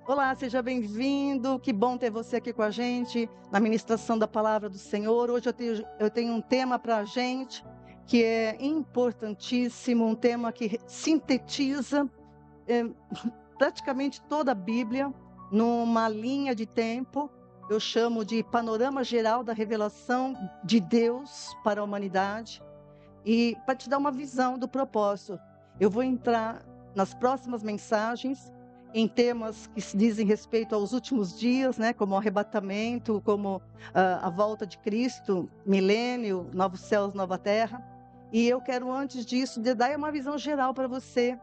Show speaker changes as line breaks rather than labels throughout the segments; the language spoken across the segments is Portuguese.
Olá, seja bem-vindo. Que bom ter você aqui com a gente na ministração da palavra do Senhor. Hoje eu tenho um tema para a gente que é importantíssimo, um tema que sintetiza eh, praticamente toda a Bíblia numa linha de tempo. Eu chamo de panorama geral da revelação de Deus para a humanidade. E para te dar uma visão do propósito, eu vou entrar nas próximas mensagens em temas que se dizem respeito aos últimos dias, né, como o arrebatamento, como a volta de Cristo, milênio, novos céus, nova terra. E eu quero, antes disso, dar uma visão geral para você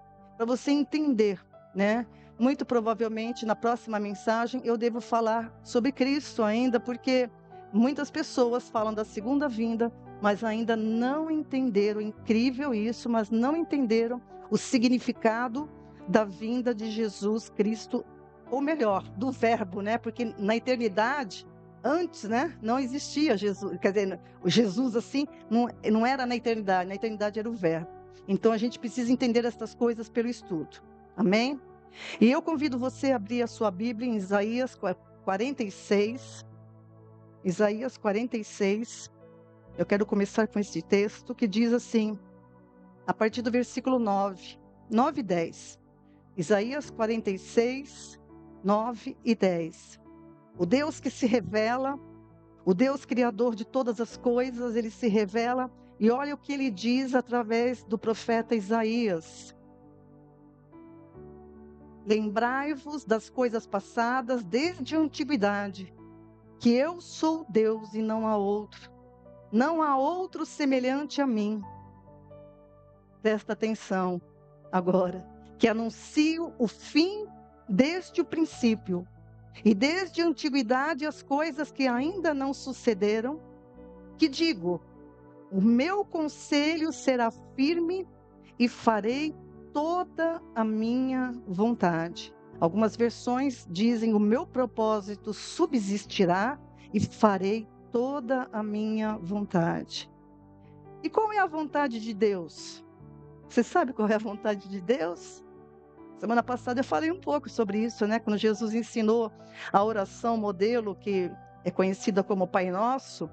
entender, né? Muito provavelmente, na próxima mensagem, eu devo falar sobre Cristo ainda, porque muitas pessoas falam da segunda vinda, mas ainda não entenderam, incrível isso, mas não entenderam o significado da vinda de Jesus Cristo, ou melhor, do verbo, né? Porque na eternidade, antes, né, não existia Jesus, quer dizer, o Jesus assim, não era na eternidade era o verbo. Então a gente precisa entender essas coisas pelo estudo. Amém? E eu convido você a abrir a sua Bíblia em Isaías 46. Isaías 46. Eu quero começar com esse texto que diz assim, a partir do versículo 9 e 10. Isaías 46, 9 e 10. O Deus que se revela, o Deus criador de todas as coisas, ele se revela, e olha o que ele diz através do profeta Isaías. Lembrai-vos das coisas passadas desde a antiguidade, que eu sou Deus e não há outro. Não há outro semelhante a mim. Presta atenção agora, que anuncio o fim desde o princípio, e desde a antiguidade as coisas que ainda não sucederam, que digo, o meu conselho será firme e farei toda a minha vontade. Algumas versões dizem, o meu propósito subsistirá e farei toda a minha vontade. E qual é a vontade de Deus? Você sabe qual é a vontade de Deus? Semana passada eu falei um pouco sobre isso, né? Quando Jesus ensinou a oração modelo, que é conhecida como Pai Nosso,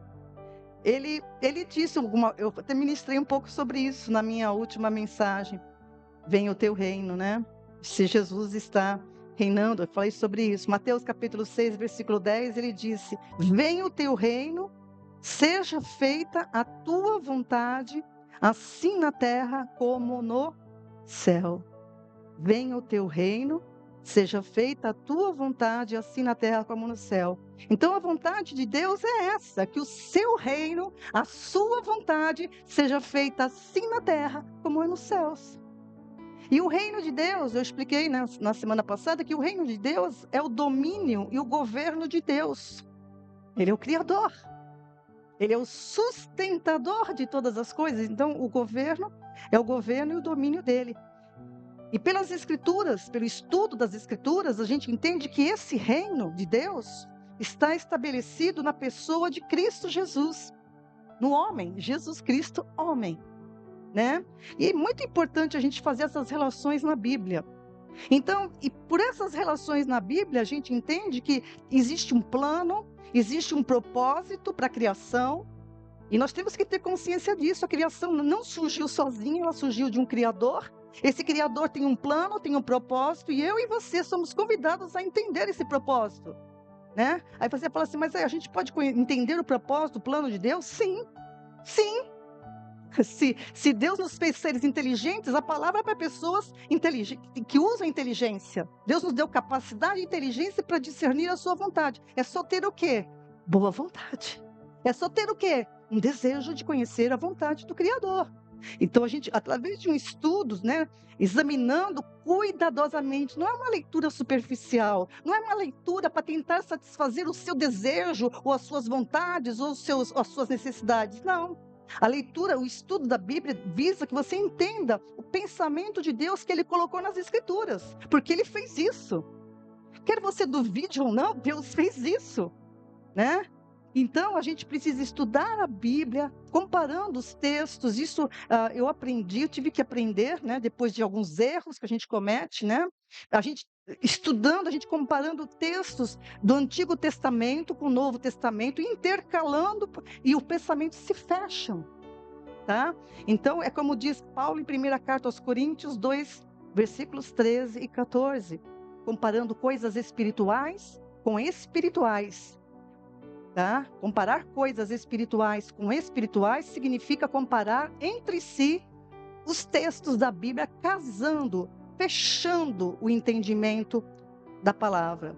ele disse, eu até ministrei um pouco sobre isso na minha última mensagem. Venha o teu reino, né? Se Jesus está reinando, eu falei sobre isso. Mateus capítulo 6, versículo 10, ele disse, venha o teu reino, seja feita a tua vontade, assim na terra como no céu. Venha o teu reino, seja feita a tua vontade, assim na terra como no céu. Então a vontade de Deus é essa, que o seu reino, a sua vontade, seja feita assim na terra como é nos céus. E o reino de Deus, eu expliquei na semana passada que o reino de Deus é o domínio e o governo de Deus. Ele é o Criador. Ele é o sustentador de todas as coisas. Então, o governo é o governo e o domínio dele. E pelas Escrituras, pelo estudo das Escrituras, a gente entende que esse reino de Deus está estabelecido na pessoa de Cristo Jesus, no homem, Jesus Cristo, homem, né? E é muito importante a gente fazer essas relações na Bíblia. Então, e por essas relações na Bíblia, a gente entende que existe um plano, existe um propósito para a criação, e nós temos que ter consciência disso. A criação não surgiu sozinha, ela surgiu de um Criador. Esse Criador tem um plano, tem um propósito, e eu e você somos convidados a entender esse propósito, né? Aí você fala assim, mas a gente pode entender o propósito, o plano de Deus? Sim, sim. Se Deus nos fez seres inteligentes, a palavra é para pessoas que usam a inteligência. Deus nos deu capacidade e inteligência para discernir a sua vontade. É só ter o quê? Boa vontade. É só ter o quê? Um desejo de conhecer a vontade do Criador. Então a gente, através de um estudo, né, examinando cuidadosamente, não é uma leitura superficial, não é uma leitura para tentar satisfazer o seu desejo, ou as suas vontades, ou as suas necessidades, não. A leitura, o estudo da Bíblia visa que você entenda o pensamento de Deus que Ele colocou nas Escrituras, porque Ele fez isso. Quer você duvide ou não, Deus fez isso, né? Então, a gente precisa estudar a Bíblia, comparando os textos. Isso eu aprendi, eu tive que aprender, né? Depois de alguns erros que a gente comete, né? A gente estudando, a gente comparando textos do Antigo Testamento com o Novo Testamento, intercalando, e o pensamento se fecham, tá? Então, é como diz Paulo em 1ª Carta aos Coríntios 2, versículos 13 e 14, comparando coisas espirituais com espirituais, tá? Comparar coisas espirituais com espirituais significa comparar entre si os textos da Bíblia, casando, fechando o entendimento da palavra.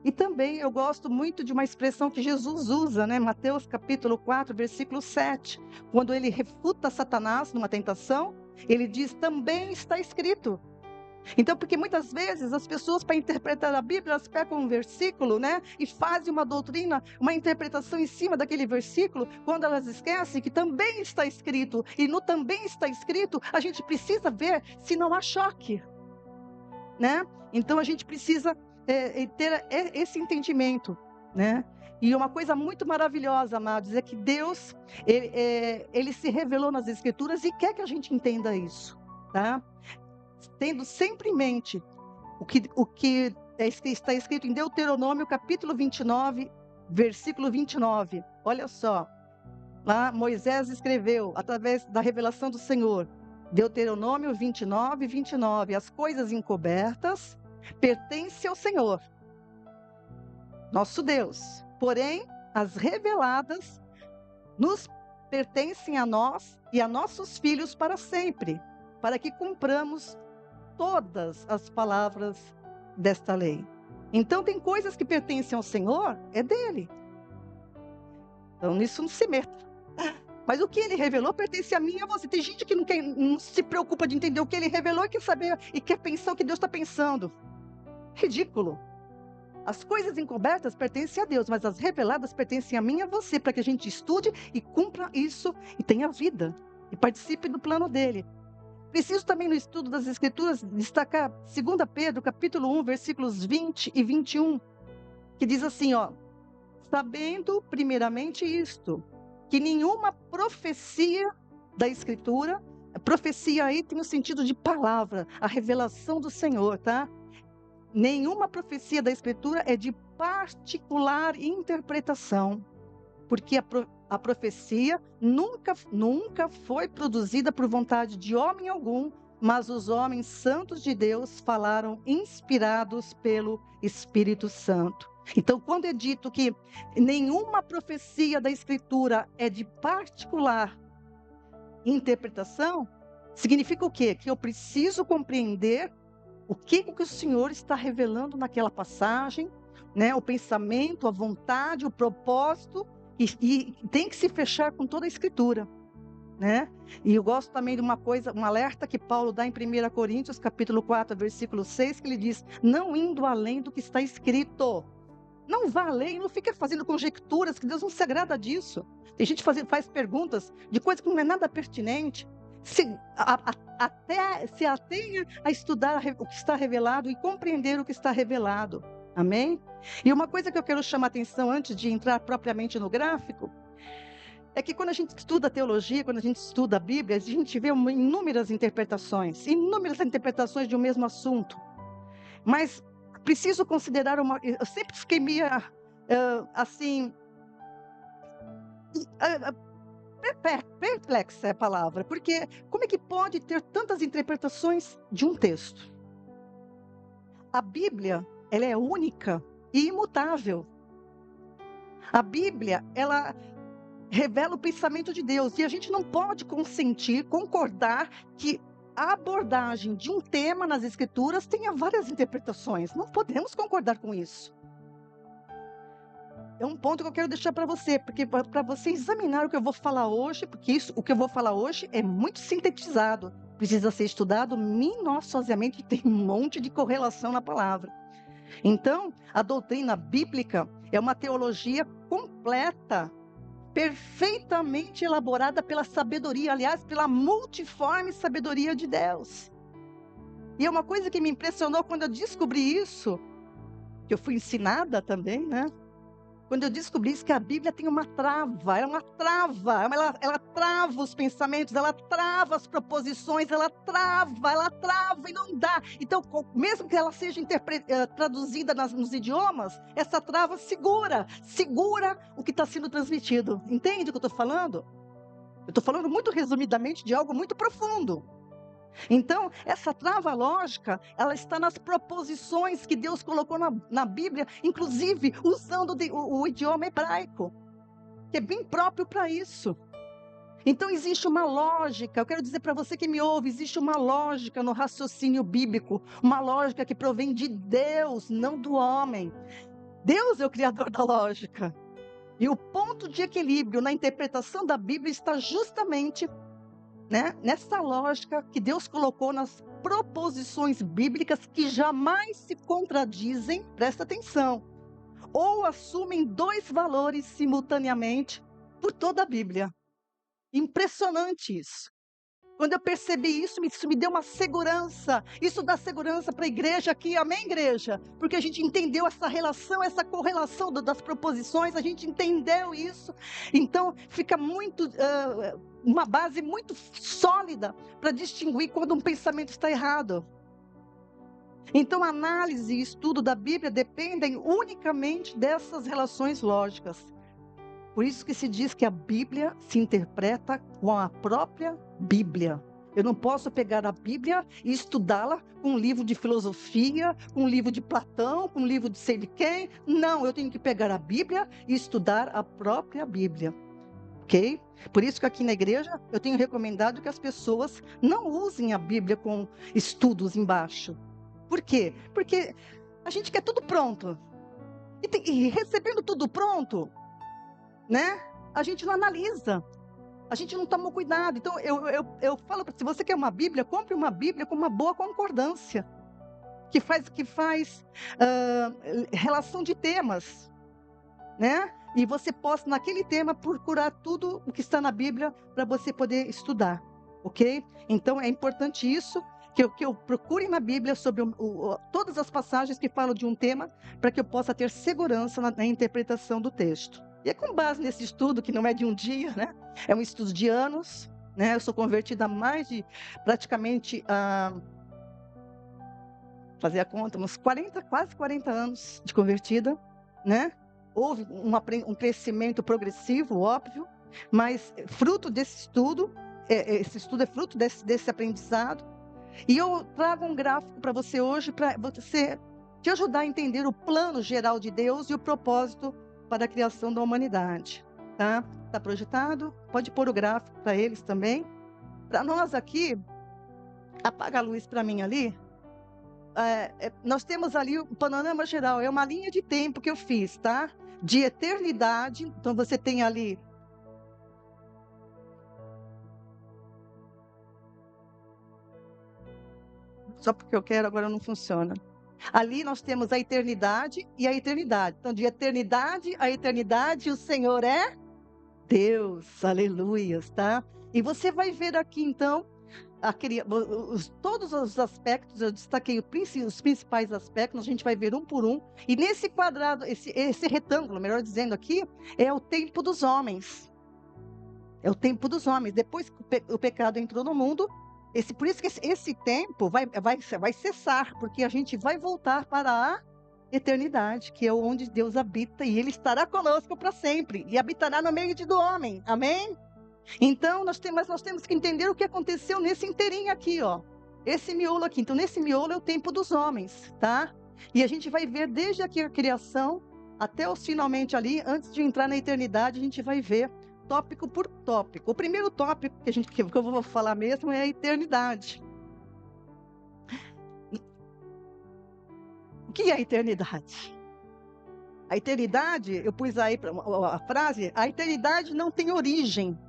E também eu gosto muito de uma expressão que Jesus usa, né? Mateus capítulo 4, versículo 7. Quando ele refuta Satanás numa tentação, ele diz, também está escrito. Então, porque muitas vezes as pessoas, para interpretar a Bíblia, elas pegam um versículo, né? E fazem uma doutrina, uma interpretação em cima daquele versículo, quando elas esquecem que também está escrito. E no também está escrito, a gente precisa ver se não há choque, né? Então, a gente precisa ter esse entendimento, né? E uma coisa muito maravilhosa, amados, é que Deus, ele se revelou nas Escrituras e quer que a gente entenda isso, tá? Tendo sempre em mente o que está escrito em Deuteronômio, capítulo 29, versículo 29. Olha só, lá Moisés escreveu, através da revelação do Senhor, Deuteronômio 29, 29. As coisas encobertas pertencem ao Senhor, nosso Deus. Porém, as reveladas nos pertencem a nós e a nossos filhos para sempre, para que cumpramos todas as palavras desta lei. Então, tem coisas que pertencem ao Senhor, é dele. Então, nisso não se meta. Mas o que ele revelou pertence a mim e a você. Tem gente que não se preocupa de entender o que ele revelou e quer saber e quer pensar o que Deus está pensando. Ridículo. As coisas encobertas pertencem a Deus, mas as reveladas pertencem a mim e a você, para que a gente estude e cumpra isso e tenha vida e participe do plano dele. Preciso também, no estudo das Escrituras, destacar 2 Pedro, capítulo 1, versículos 20 e 21, que diz assim, ó, sabendo primeiramente isto, que nenhuma profecia da Escritura, profecia aí tem o sentido de palavra, a revelação do Senhor, tá? Nenhuma profecia da Escritura é de particular interpretação, porque a profecia nunca foi produzida por vontade de homem algum, mas os homens santos de Deus falaram inspirados pelo Espírito Santo. Então, quando é dito que nenhuma profecia da Escritura é de particular interpretação, significa o quê? Que eu preciso compreender o que o Senhor está revelando naquela passagem, né? O pensamento, a vontade, o propósito, e tem que se fechar com toda a Escritura, né? E eu gosto também de uma coisa, um alerta que Paulo dá em 1 Coríntios, capítulo 4, versículo 6, que ele diz, não indo além do que está escrito. Não vá além, não fica fazendo conjecturas, que Deus não se agrada disso. Tem gente que faz perguntas de coisas que não é nada pertinente. Até se atenha a estudar o que está revelado e compreender o que está revelado. Amém? E uma coisa que eu quero chamar a atenção antes de entrar propriamente no gráfico, é que quando a gente estuda teologia, quando a gente estuda a Bíblia, a gente vê inúmeras interpretações de um mesmo assunto. Mas preciso considerar eu sempre fiquei meio assim, perplexa é a palavra, porque como é que pode ter tantas interpretações de um texto? A Bíblia, ela é única e imutável. A Bíblia, ela revela o pensamento de Deus, e a gente não pode concordar que a abordagem de um tema nas Escrituras tenha várias interpretações. Não podemos concordar com isso. É um ponto que eu quero deixar para você, porque para você examinar o que eu vou falar hoje, porque o que eu vou falar hoje é muito sintetizado, precisa ser estudado minuciosamente, tem um monte de correlação na palavra. Então, a doutrina bíblica é uma teologia completa, perfeitamente elaborada pela sabedoria, aliás, pela multiforme sabedoria de Deus. E é uma coisa que me impressionou quando eu descobri isso, que eu fui ensinada também, né? Quando eu descobri isso, que a Bíblia tem uma trava, ela é uma trava, ela trava os pensamentos, ela trava as proposições, ela trava e não dá. Então, mesmo que ela seja traduzida nos idiomas, essa trava segura o que está sendo transmitido. Entende o que eu estou falando? Eu estou falando muito resumidamente de algo muito profundo. Então, essa trava lógica, ela está nas proposições que Deus colocou na Bíblia, inclusive usando o idioma hebraico, que é bem próprio para isso. Então, existe uma lógica, eu quero dizer para você que me ouve, existe uma lógica no raciocínio bíblico, uma lógica que provém de Deus, não do homem. Deus é o criador da lógica. E o ponto de equilíbrio na interpretação da Bíblia está justamente nessa lógica que Deus colocou nas proposições bíblicas, que jamais se contradizem, presta atenção, ou assumem dois valores simultaneamente por toda a Bíblia. Impressionante isso. Quando eu percebi isso me deu uma segurança. Isso dá segurança para a igreja aqui, amém, igreja? Porque a gente entendeu essa relação, essa correlação das proposições, a gente entendeu isso. Então, fica muito, uma base muito sólida para distinguir quando um pensamento está errado. Então, a análise e estudo da Bíblia dependem unicamente dessas relações lógicas. Por isso que se diz que a Bíblia se interpreta com a própria Bíblia. Eu não posso pegar a Bíblia e estudá-la com um livro de filosofia, com um livro de Platão, com um livro de sei de quem. Não, eu tenho que pegar a Bíblia e estudar a própria Bíblia. Ok? Por isso que aqui na igreja eu tenho recomendado que as pessoas não usem a Bíblia com estudos embaixo. Por quê? Porque a gente quer tudo pronto. E recebendo tudo pronto, a gente não analisa, a gente não tomou cuidado. Então eu falo, se você quer uma Bíblia, compre uma Bíblia com uma boa concordância, que faz relação de temas, e você possa naquele tema procurar tudo o que está na Bíblia para você poder estudar, ok? Então é importante isso, que eu procure na Bíblia sobre todas as passagens que falam de um tema, para que eu possa ter segurança na interpretação do texto. E é com base nesse estudo, que não é de um dia, é um estudo de anos, eu sou convertida há mais de, praticamente, fazer a conta, uns quase 40 anos de convertida, Houve um crescimento progressivo, óbvio, mas fruto desse estudo, esse estudo é fruto desse aprendizado. E eu trago um gráfico para você hoje, para você te ajudar a entender o plano geral de Deus e o propósito para a criação da humanidade, tá? Está projetado? Pode pôr o gráfico para eles também. Para nós aqui, apaga a luz para mim ali. Nós temos ali o panorama geral, é uma linha de tempo que eu fiz, tá? De eternidade. Então você tem ali só porque eu quero, agora não funciona. Ali nós temos a eternidade e a eternidade. Então, de eternidade a eternidade, o Senhor é Deus, aleluias, tá? E você vai ver aqui, então, todos os aspectos, eu destaquei os principais aspectos, a gente vai ver um por um. E nesse quadrado, esse retângulo, melhor dizendo aqui, é o tempo dos homens. É o tempo dos homens. Depois que o pecado entrou no mundo, por isso que esse tempo vai cessar, porque a gente vai voltar para a eternidade, que é onde Deus habita, e Ele estará conosco para sempre, e habitará no meio do homem, amém? Então, nós temos que entender o que aconteceu nesse inteirinho aqui, ó, esse miolo aqui. Então, nesse miolo é o tempo dos homens, tá? E a gente vai ver desde aqui a criação, até os finalmente ali, antes de entrar na eternidade, a gente vai ver tópico por tópico. O primeiro tópico que eu vou falar mesmo é a eternidade. O que é a eternidade? A eternidade, eu pus aí a frase, a eternidade não tem origem.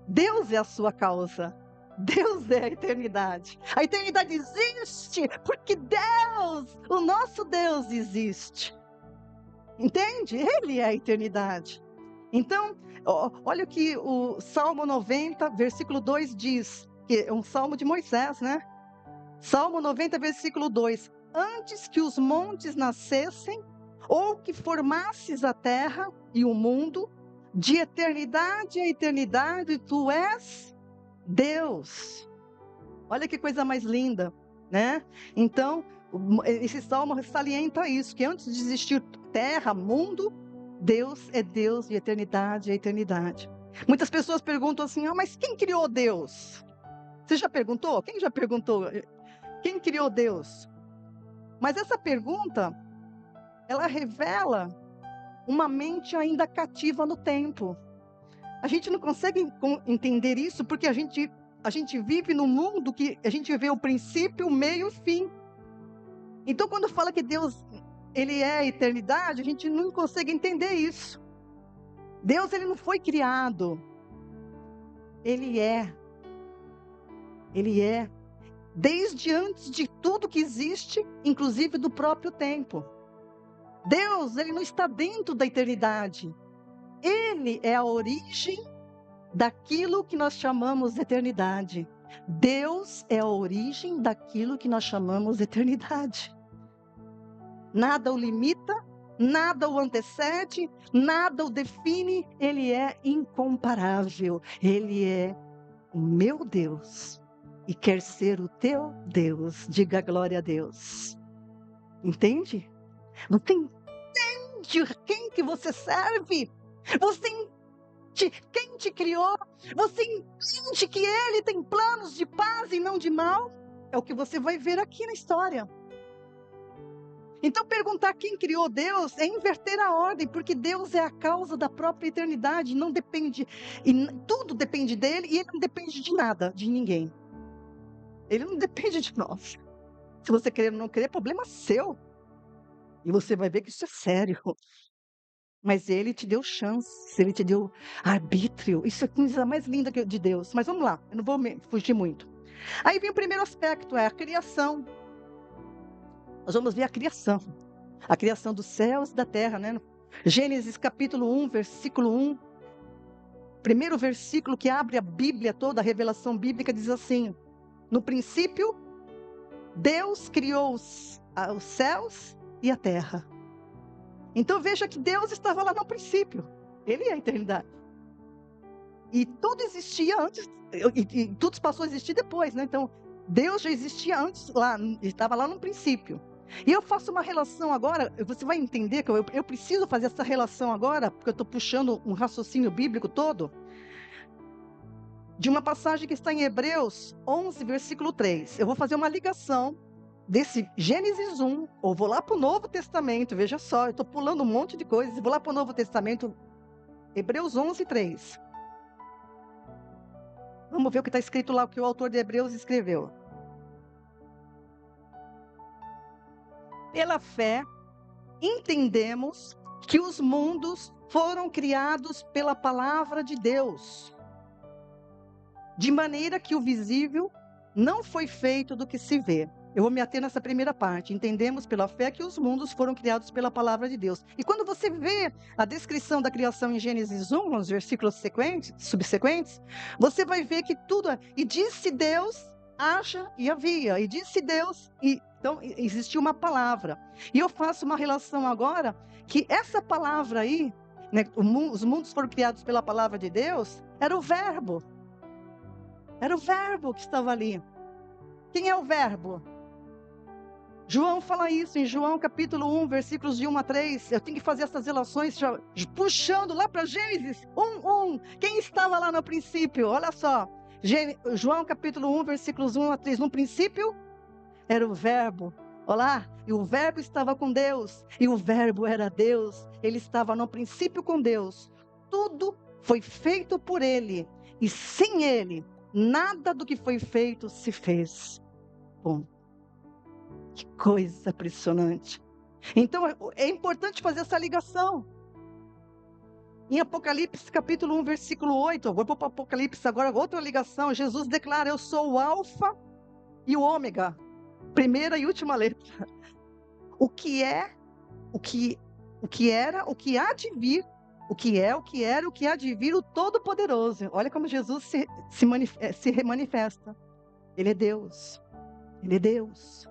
Deus é a sua causa. Deus é a eternidade. A eternidade existe porque Deus, o nosso Deus, existe. Entende? Ele é a eternidade. Então, olha o que o Salmo 90, versículo 2 diz, que é um salmo de Moisés, Salmo 90, versículo 2. Antes que os montes nascessem, ou que formasses a terra e o mundo, de eternidade a eternidade, tu és Deus. Olha que coisa mais linda, né? Então, esse salmo salienta isso, que antes de existir terra, mundo, Deus é Deus de eternidade a eternidade. Muitas pessoas perguntam assim, mas quem criou Deus? Você já perguntou? Quem já perguntou? Quem criou Deus? Mas essa pergunta, ela revela uma mente ainda cativa no tempo. A gente não consegue entender isso porque a gente vive num mundo que a gente vê o princípio, o meio e o fim. Então, quando fala que Deus, ele é a eternidade, a gente não consegue entender isso. Deus, ele não foi criado. Ele é. Ele é. Desde antes de tudo que existe, inclusive do próprio tempo. Deus, ele não está dentro da eternidade. Ele é a origem daquilo que nós chamamos de eternidade. Deus é a origem daquilo que nós chamamos de eternidade. Nada o limita, nada o antecede, nada o define. Ele é incomparável. Ele é o meu Deus e quer ser o teu Deus. Diga glória a Deus. Entende? Não tem quem que você serve. Você entende quem te criou. Você entende que Ele tem planos de paz e não de mal. É o que você vai ver aqui na história. Então, perguntar quem criou Deus é inverter a ordem, porque Deus é a causa da própria eternidade, não depende, e tudo depende dele, e ele não depende de nada, de ninguém. Ele não depende de nós. Se você querer ou não querer, é problema seu. E você vai ver que isso é sério. Mas ele te deu chance, ele te deu arbítrio. Isso é a coisa mais linda de Deus. Mas vamos lá, eu não vou fugir muito. Aí vem o primeiro aspecto, é a criação. Nós vamos ver a criação dos céus e da terra, né? Gênesis capítulo 1, versículo 1. Primeiro versículo que abre a Bíblia toda, a revelação bíblica, diz assim: no princípio, Deus criou os céus e a terra. Então veja que Deus estava lá no princípio. Ele é a eternidade. E tudo existia antes, e tudo passou a existir depois, né? Então, Deus já existia antes, estava lá no princípio. E eu faço uma relação agora, você vai entender que eu preciso fazer essa relação agora, porque eu estou puxando um raciocínio bíblico todo, de uma passagem que está em Hebreus 11, versículo 3. Eu vou fazer uma ligação desse Gênesis 1, ou vou lá para o Novo Testamento, veja só, eu estou pulando um monte de coisas, vou lá para o Novo Testamento, Hebreus 11, 3. Vamos ver o que está escrito lá, o que o autor de Hebreus escreveu. Pela fé, entendemos que os mundos foram criados pela palavra de Deus, de maneira que o visível não foi feito do que se vê. Eu vou me ater nessa primeira parte. Entendemos pela fé que os mundos foram criados pela palavra de Deus. E quando você vê a descrição da criação em Gênesis 1, nos versículos subsequentes, você vai ver que tudo é. E disse Deus, haja e havia. E disse Deus, então existia uma palavra. E eu faço uma relação agora, que essa palavra aí, né, os mundos foram criados pela palavra de Deus, era o verbo. Era o verbo que estava ali. Quem é o verbo? João fala isso em João capítulo 1, versículos de 1 a 3. Eu tenho que fazer essas relações puxando lá para Gênesis 1. Quem estava lá no princípio? Olha só. João capítulo 1, versículos 1 a 3. No princípio era o verbo. Olá. E o verbo estava com Deus. E o verbo era Deus. Ele estava no princípio com Deus. Tudo foi feito por ele. E sem ele, nada do que foi feito se fez. Bom. Que coisa impressionante. Então, é importante fazer essa ligação. Em Apocalipse, capítulo 1, versículo 8, eu vou para o Apocalipse agora, outra ligação. Jesus declara, eu sou o alfa e o ômega, primeira e última letra. O que é, o que era, o que há de vir, o que é, o que era, o que há de vir, o Todo-Poderoso. Olha como Jesus se manifesta. Ele é Deus. Ele é Deus.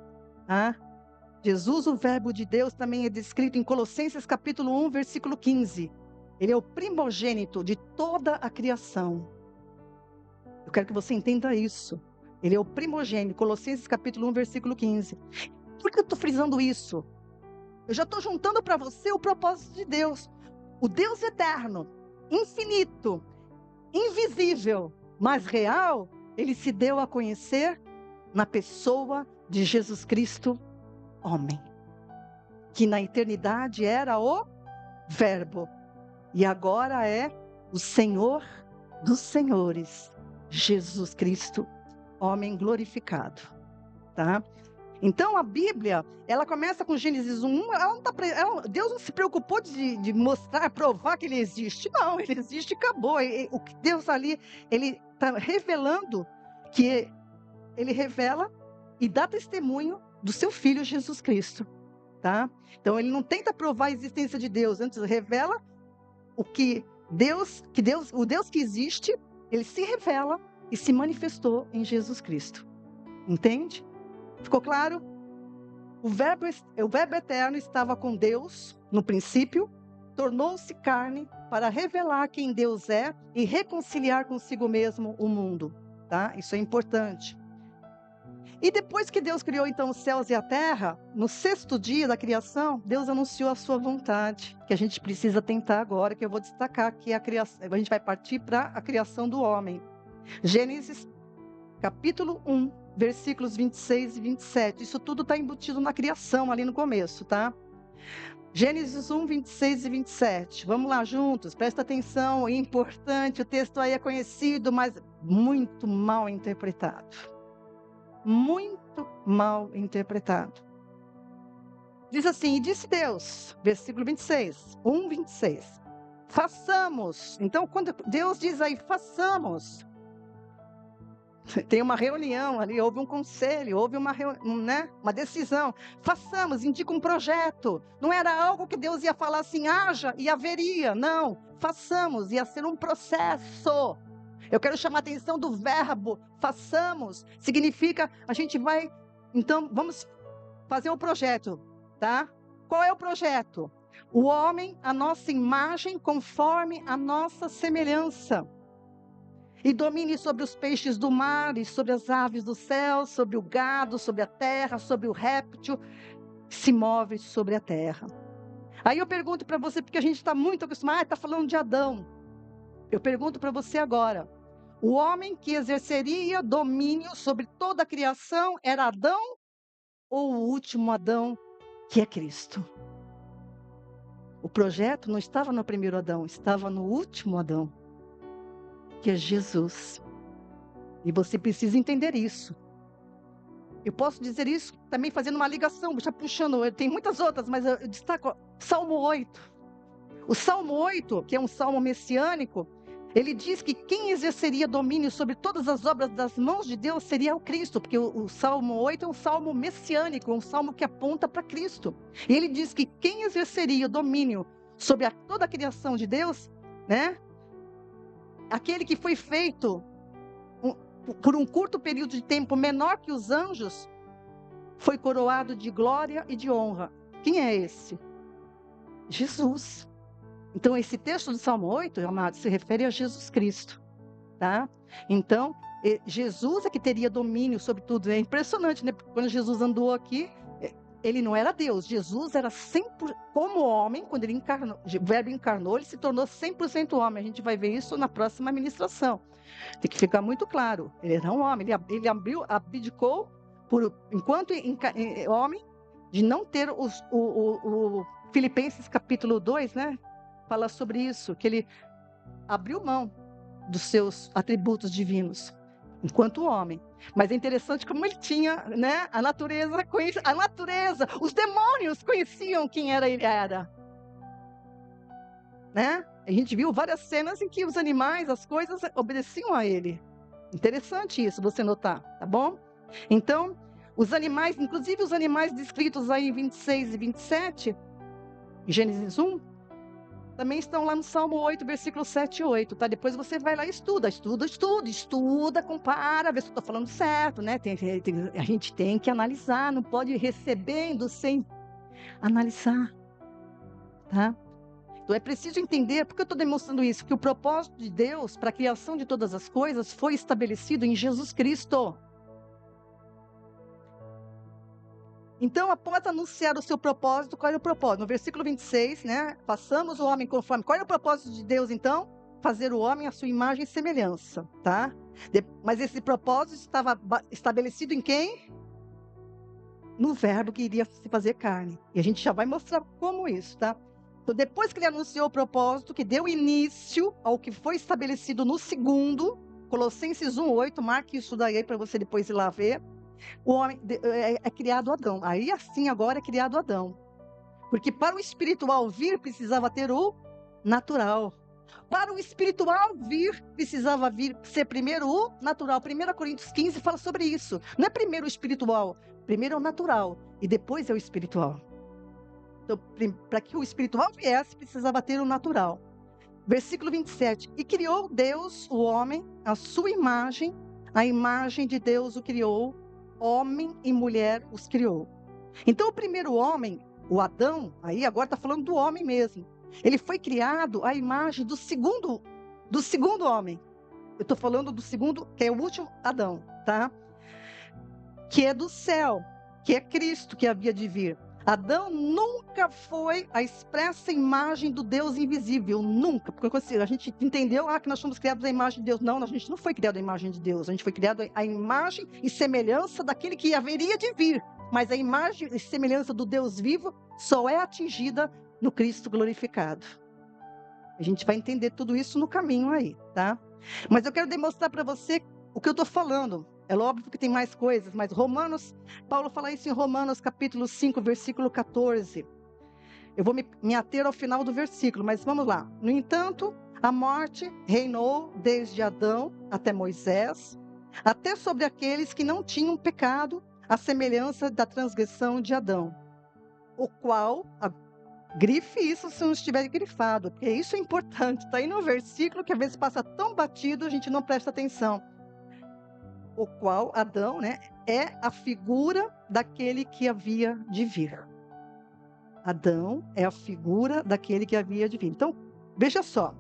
Jesus, o verbo de Deus, também é descrito em Colossenses capítulo 1, versículo 15. Ele é o primogênito de toda a criação. Eu quero que você entenda isso. Ele é o primogênito, Colossenses capítulo 1, versículo 15. Por que eu estou frisando isso? Eu já estou juntando para você o propósito de Deus. O Deus eterno, infinito, invisível, mas real, ele se deu a conhecer na pessoa de Jesus Cristo, homem, que na eternidade era o Verbo, e agora é o Senhor dos senhores, Jesus Cristo, homem glorificado, tá? Então a Bíblia, ela começa com Gênesis 1, Deus não se preocupou de mostrar, provar que ele existe, não, ele existe e acabou. O que Deus ali, ele está revelando, que ele revela e dá testemunho do seu Filho Jesus Cristo, tá? Então ele não tenta provar a existência de Deus, antes revela o Deus que existe, ele se revela e se manifestou em Jesus Cristo, entende? Ficou claro? O verbo eterno estava com Deus no princípio, tornou-se carne para revelar quem Deus é e reconciliar consigo mesmo o mundo, tá? Isso é importante. E depois que Deus criou então os céus e a terra, no sexto dia da criação, Deus anunciou a sua vontade, que a gente precisa tentar agora, que eu vou destacar aqui a gente vai partir para a criação do homem. Gênesis capítulo 1, versículos 26 e 27. Isso tudo está embutido na criação, ali no começo, tá? Gênesis 1, 26 e 27. Vamos lá juntos, presta atenção, é importante, o texto aí é conhecido, mas muito mal interpretado. Muito mal interpretado. Diz assim, e disse Deus, versículo 26, 1, 26. Façamos. Então, quando Deus diz aí, façamos, tem uma reunião ali, houve um conselho, houve uma decisão. Façamos, indica um projeto. Não era algo que Deus ia falar assim, haja e haveria. Não, façamos, ia ser um processo. Eu quero chamar a atenção do verbo, façamos. Significa, a gente vai, então, vamos fazer um projeto, tá? Qual é o projeto? O homem, a nossa imagem, conforme a nossa semelhança. E domine sobre os peixes do mar, e sobre as aves do céu, sobre o gado, sobre a terra, sobre o réptil, que se move sobre a terra. Aí eu pergunto para você, porque a gente está muito acostumado, está falando de Adão. Eu pergunto para você agora, o homem que exerceria domínio sobre toda a criação era Adão ou o último Adão, que é Cristo? O projeto não estava no primeiro Adão, estava no último Adão, que é Jesus. E você precisa entender isso. Eu posso dizer isso também fazendo uma ligação, já puxando, tem muitas outras, mas eu destaco Salmo 8. O Salmo 8, que é um salmo messiânico, ele diz que quem exerceria domínio sobre todas as obras das mãos de Deus seria o Cristo, porque o Salmo 8 é um salmo messiânico, um salmo que aponta para Cristo. E ele diz que quem exerceria domínio sobre toda a criação de Deus, né? Aquele que foi feito por um curto período de tempo menor que os anjos, foi coroado de glória e de honra. Quem é esse? Jesus. Então, esse texto do Salmo 8, amados, se refere a Jesus Cristo, tá? Então, Jesus é que teria domínio sobre tudo. É impressionante, né? Porque quando Jesus andou aqui, ele não era Deus. Jesus era 100%, como homem, quando ele encarnou, o verbo encarnou, ele se tornou 100% homem. A gente vai ver isso na próxima ministração. Tem que ficar muito claro. Ele era um homem, ele abdicou, enquanto homem, de não ter o Filipenses capítulo 2, né? Fala sobre isso, que ele abriu mão dos seus atributos divinos, enquanto homem. Mas é interessante como ele tinha, né? A natureza, os demônios conheciam quem ele era. Né? A gente viu várias cenas em que os animais, as coisas, obedeciam a ele. Interessante isso, você notar, tá bom? Então, os animais, inclusive os animais descritos aí em 26 e 27, em Gênesis 1, Também estão lá no Salmo 8, versículo 7 e 8, tá? Depois você vai lá e estuda, compara, vê se eu estou falando certo, né? A gente tem que analisar, não pode ir recebendo sem analisar, tá? Então é preciso entender, porque eu estou demonstrando isso, que o propósito de Deus para a criação de todas as coisas foi estabelecido em Jesus Cristo. Então, após anunciar o seu propósito, qual era o propósito? No versículo 26, né? Façamos o homem conforme. Qual era o propósito de Deus, então? Fazer o homem à sua imagem e semelhança, tá? Mas esse propósito estava estabelecido em quem? No verbo que iria se fazer carne. E a gente já vai mostrar como isso, tá? Então, depois que ele anunciou o propósito, que deu início ao que foi estabelecido no segundo, Colossenses 1:8, marque isso daí para você depois ir lá ver. O homem é criado Adão. Aí assim agora é criado Adão. Porque para o espiritual vir, precisava ter o natural. Para o espiritual vir, precisava vir ser primeiro o natural. 1 Coríntios 15 fala sobre isso. Não é primeiro o espiritual, primeiro é o natural e depois é o espiritual. Então, para que o espiritual viesse, precisava ter o natural. Versículo 27. E criou Deus o homem, a sua imagem, a imagem de Deus o criou, homem e mulher os criou. Então o primeiro homem, o Adão, aí agora está falando do homem mesmo. Ele foi criado à imagem do segundo homem. Eu estou falando do segundo, que é o último Adão, tá? Que é do céu, que é Cristo que havia de vir. Adão nunca foi a expressa imagem do Deus invisível, nunca. Porque a gente entendeu que nós fomos criados à imagem de Deus. Não, a gente não foi criado à imagem de Deus. A gente foi criado à imagem e semelhança daquele que haveria de vir. Mas a imagem e semelhança do Deus vivo só é atingida no Cristo glorificado. A gente vai entender tudo isso no caminho aí, tá? Mas eu quero demonstrar para você o que eu estou falando. É óbvio que tem mais coisas, mas Paulo fala isso em Romanos capítulo 5, versículo 14. Eu vou me ater ao final do versículo, mas vamos lá. No entanto, a morte reinou desde Adão até Moisés, até sobre aqueles que não tinham pecado, à semelhança da transgressão de Adão, o qual, grife isso se não estiver grifado, porque isso é importante, está aí no versículo que às vezes passa tão batido, a gente não presta atenção. O qual, Adão, né, é a figura daquele que havia de vir. Adão é a figura daquele que havia de vir. Então, veja só.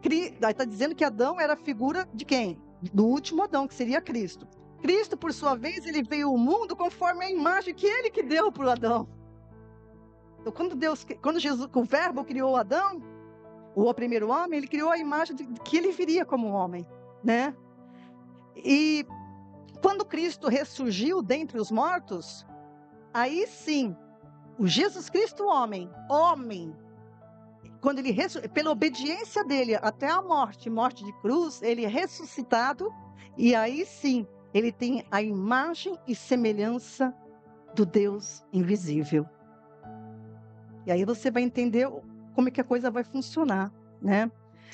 Está dizendo que Adão era a figura de quem? Do último Adão, que seria Cristo. Cristo, por sua vez, ele veio ao mundo conforme a imagem que ele que deu para o Adão. Então, quando Jesus, o verbo criou Adão, o primeiro homem, ele criou a imagem de que ele viria como homem, né? E quando Cristo ressurgiu dentre os mortos, aí sim, o Jesus Cristo homem, quando ele pela obediência dele até a morte de cruz, ele é ressuscitado, e aí sim, ele tem a imagem e semelhança do Deus invisível. E aí você vai entender como é que a coisa vai funcionar, né?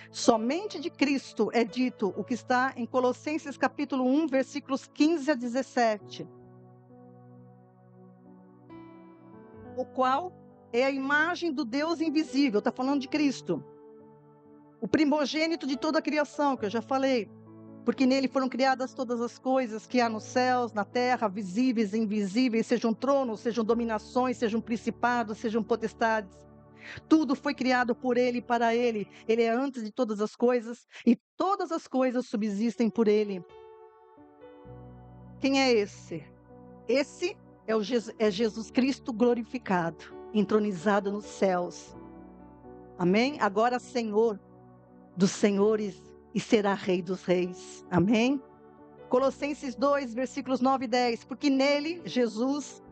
Somente de Cristo é dito o que está em Colossenses capítulo 1, versículos 15 a 17. O qual é a imagem do Deus invisível, está falando de Cristo. O primogênito de toda a criação, que eu já falei. Porque nele foram criadas todas as coisas que há nos céus, na terra, visíveis e invisíveis, sejam tronos, sejam dominações, sejam principados, sejam potestades. Tudo foi criado por ele e para ele. Ele é antes de todas as coisas e todas as coisas subsistem por ele. Quem é esse? Esse é Jesus Cristo glorificado, entronizado nos céus. Amém? Agora Senhor dos senhores e será Rei dos reis. Amém? Colossenses 2, versículos 9 e 10. Porque nele, Jesus,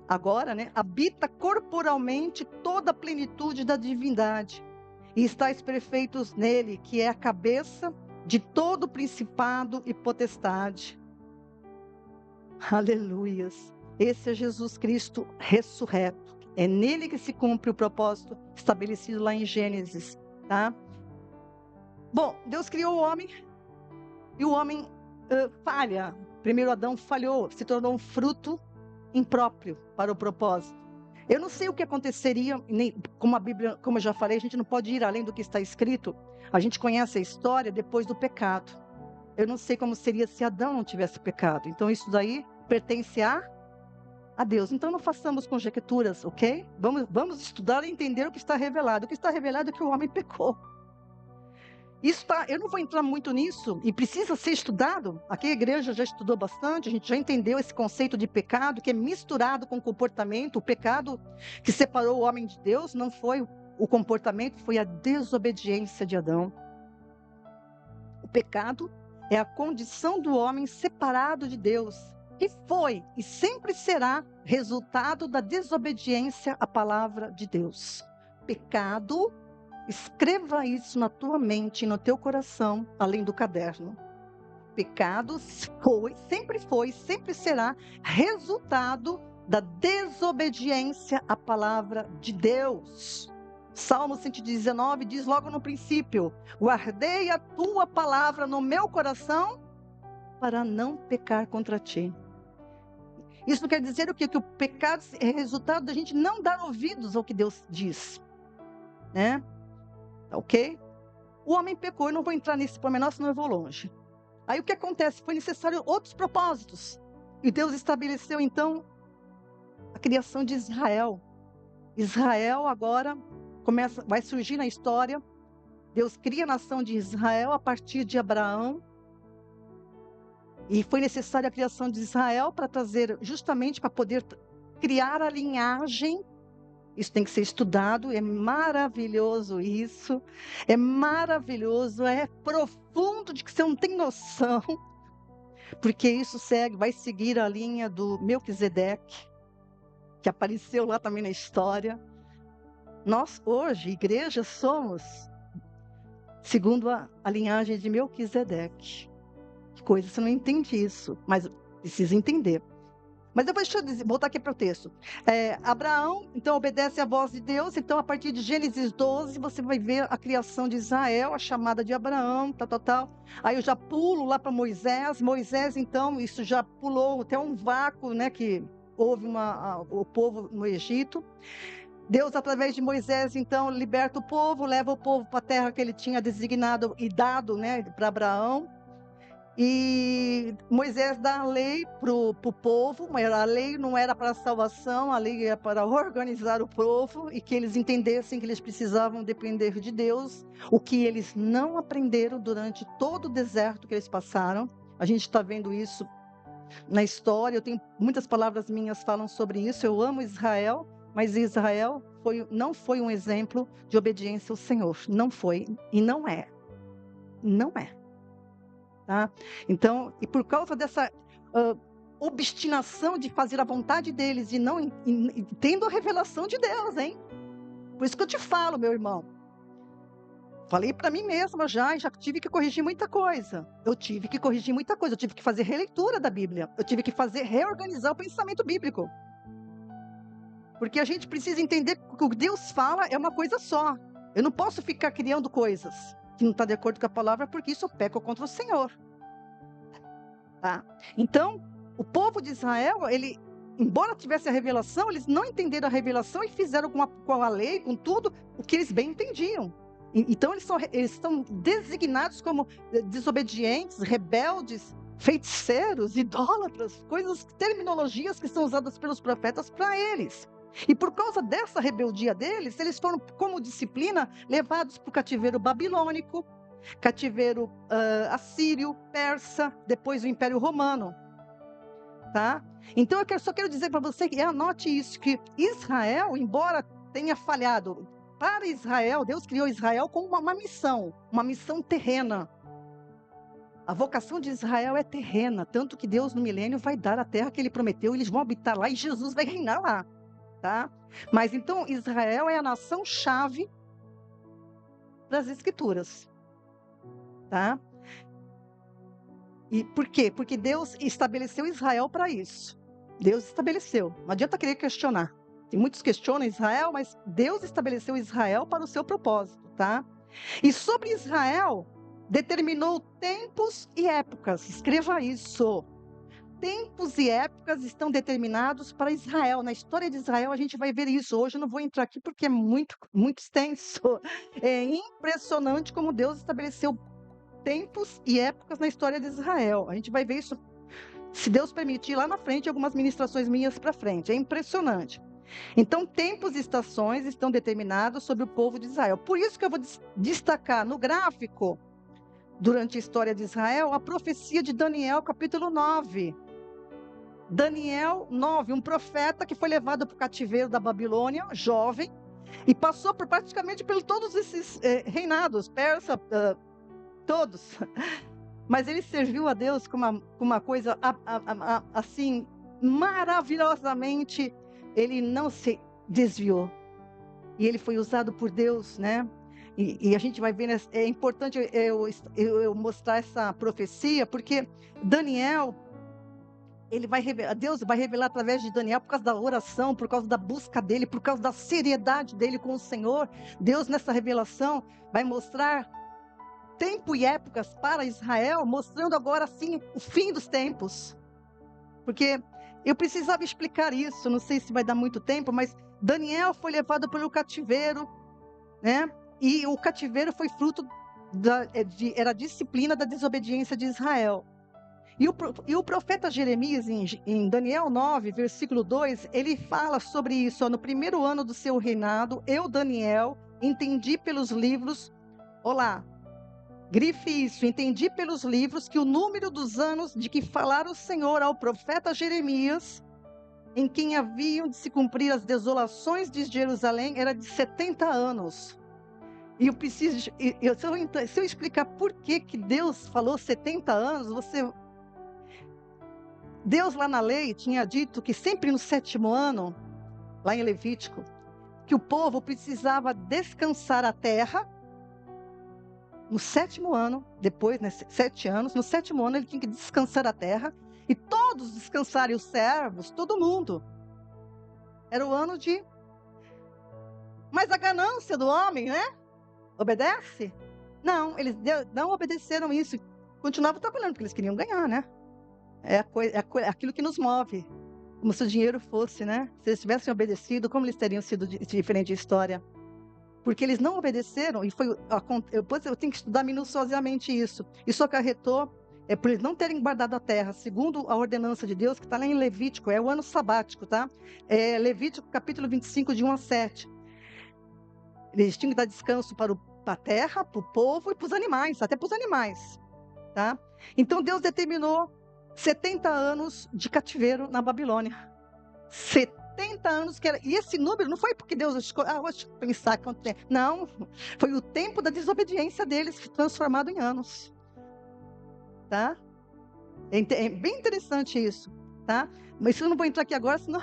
agora, né, habita corporalmente toda a plenitude da divindade. E estáis perfeitos nele, que é a cabeça de todo principado e potestade. Aleluias. Esse é Jesus Cristo ressurreto. É nele que se cumpre o propósito estabelecido lá em Gênesis, tá? Bom, Deus criou o homem e o homem Primeiro Adão falhou, se tornou um fruto impróprio para o propósito. Eu não sei o que aconteceria, como a Bíblia, como eu já falei, a gente não pode ir além do que está escrito. A gente conhece a história depois do pecado. Eu não sei como seria se Adão não tivesse pecado. Então isso daí pertence a Deus. Então não façamos conjecturas, ok? Vamos estudar e entender o que está revelado. O que está revelado é que o homem pecou. Eu não vou entrar muito nisso, e precisa ser estudado. Aqui a igreja já estudou bastante, a gente já entendeu esse conceito de pecado, que é misturado com comportamento. O pecado que separou o homem de Deus não foi o comportamento, foi a desobediência de Adão. O pecado é a condição do homem separado de Deus, que foi e sempre será resultado da desobediência à palavra de Deus. Pecado, escreva isso na tua mente e no teu coração, além do caderno. Pecado sempre será resultado da desobediência à palavra de Deus. Salmo 119 diz logo no princípio: guardei a tua palavra no meu coração para não pecar contra ti. Isso quer dizer o quê? Que o pecado é resultado da gente não dar ouvidos ao que Deus diz, né? Ok? O homem pecou, eu não vou entrar nesse pormenor, senão eu vou longe. Aí o que acontece? Foi necessário outros propósitos. E Deus estabeleceu então a criação de Israel. Israel agora vai surgir na história. Deus cria a nação de Israel a partir de Abraão. E foi necessária a criação de Israel para trazer, justamente para poder criar a linhagem. Isso tem que ser estudado, é maravilhoso isso, é maravilhoso, é profundo de que você não tem noção, porque isso vai seguir a linha do Melquisedeque, que apareceu lá também na história. Nós hoje, igreja, somos segundo a linhagem de Melquisedeque. Que coisa, você não entende isso, mas precisa entender. Mas deixa eu voltar aqui para o texto. Abraão, então, obedece à voz de Deus. Então, a partir de Gênesis 12, você vai ver a criação de Israel, a chamada de Abraão, tal. Aí eu já pulo lá para Moisés. Moisés, então, isso já pulou até um vácuo, né, que houve o povo no Egito. Deus, através de Moisés, então, liberta o povo, leva o povo para a terra que ele tinha designado e dado, né, para Abraão. E Moisés dá a lei para o povo, mas a lei não era para a salvação, a lei era para organizar o povo e que eles entendessem que eles precisavam depender de Deus, o que eles não aprenderam durante todo o deserto que eles passaram. A gente está vendo isso na história, eu tenho muitas palavras minhas falam sobre isso. Eu amo Israel, mas Israel não foi um exemplo de obediência ao Senhor, não foi e não é. Tá? Então, e por causa dessa obstinação de fazer a vontade deles e não tendo a revelação de Deus, hein? Por isso que eu te falo, meu irmão. Falei para mim mesma já tive que corrigir muita coisa. Eu tive que fazer releitura da Bíblia. Eu tive que reorganizar o pensamento bíblico. Porque a gente precisa entender que o que Deus fala é uma coisa só. Eu não posso ficar criando coisas que não está de acordo com a palavra, porque isso eu peco contra o Senhor. Tá? Então, o povo de Israel, embora tivesse a revelação, eles não entenderam a revelação e fizeram com a lei, com tudo, o que eles bem entendiam. Então, eles estão designados como desobedientes, rebeldes, feiticeiros, idólatras, terminologias que são usadas pelos profetas para eles. E por causa dessa rebeldia deles, eles foram, como disciplina, levados para o cativeiro babilônico, cativeiro assírio, persa, depois o Império Romano. Tá? Então eu só quero dizer para você que anote isso, que Israel, embora tenha falhado, para Israel, Deus criou Israel como uma missão terrena. A vocação de Israel é terrena, tanto que Deus no milênio vai dar a terra que ele prometeu, eles vão habitar lá e Jesus vai reinar lá. Tá? Mas então Israel é a nação-chave das Escrituras. Tá? E por quê? Porque Deus estabeleceu Israel para isso. Deus estabeleceu. Não adianta querer questionar. Tem muitos que questionam Israel, mas Deus estabeleceu Israel para o seu propósito. Tá? E sobre Israel, determinou tempos e épocas. Escreva isso. tempos e épocas estão determinados para Israel. Na história de Israel, a gente vai ver isso. Hoje eu não vou entrar aqui porque é muito, muito extenso. É impressionante como Deus estabeleceu tempos e épocas na história de Israel. A gente vai ver isso, se Deus permitir, lá na frente, algumas ministrações minhas para frente. É impressionante. Então, tempos e estações estão determinados sobre o povo de Israel. Por isso que eu vou destacar no gráfico, durante a história de Israel, a profecia de Daniel, capítulo 9. Daniel 9, um profeta que foi levado para o cativeiro da Babilônia, jovem, e passou por praticamente por todos esses reinados, persa, todos. Mas ele serviu a Deus com uma coisa assim, maravilhosamente, ele não se desviou. E ele foi usado por Deus, né? E a gente vai ver, é importante eu mostrar essa profecia, porque Daniel, Deus vai revelar através de Daniel, por causa da oração, por causa da busca dele, por causa da seriedade dele com o Senhor. Deus, nessa revelação, vai mostrar tempo e épocas para Israel, mostrando agora sim o fim dos tempos. Porque eu precisava explicar isso, não sei se vai dar muito tempo, mas Daniel foi levado pelo cativeiro, né? E o cativeiro foi fruto era a disciplina da desobediência de Israel. E o profeta Jeremias, em Daniel 9, versículo 2, ele fala sobre isso. No primeiro ano do seu reinado, eu, Daniel, entendi pelos livros, olá, grife isso, entendi pelos livros que o número dos anos de que falara o Senhor ao profeta Jeremias, em quem haviam de se cumprir as desolações de Jerusalém, era de 70 anos. E eu preciso, se eu explicar por que Deus falou 70 anos, Deus lá na lei tinha dito que sempre no 7º ano, lá em Levítico, que o povo precisava descansar a terra. No 7º ano, depois, né, 7 anos, no 7º ano ele tinha que descansar a terra, e todos descansarem, os servos, todo mundo. Era o ano de... Mas a ganância do homem, né? Obedece? Não, eles não obedeceram isso, continuavam trabalhando, porque eles queriam ganhar, né? É aquilo que nos move, como se o dinheiro fosse, né? Se eles tivessem obedecido, como eles teriam sido diferente a história? Porque eles não obedeceram, e depois eu tenho que estudar minuciosamente isso. Isso acarretou, por eles não terem guardado a terra, segundo a ordenança de Deus, que está lá em Levítico, é o ano sabático, tá? Levítico capítulo 25, de 1 a 7. Eles tinham que dar descanso para a terra, para o povo e para os animais, até para os animais, tá? Então Deus determinou 70 anos de cativeiro na Babilônia. 70 anos que era. E esse número não foi porque Deus escolheu, vou pensar quanto tempo. Não, foi o tempo da desobediência deles transformado em anos. Tá? É bem interessante isso, tá? Mas eu não vou entrar aqui agora, senão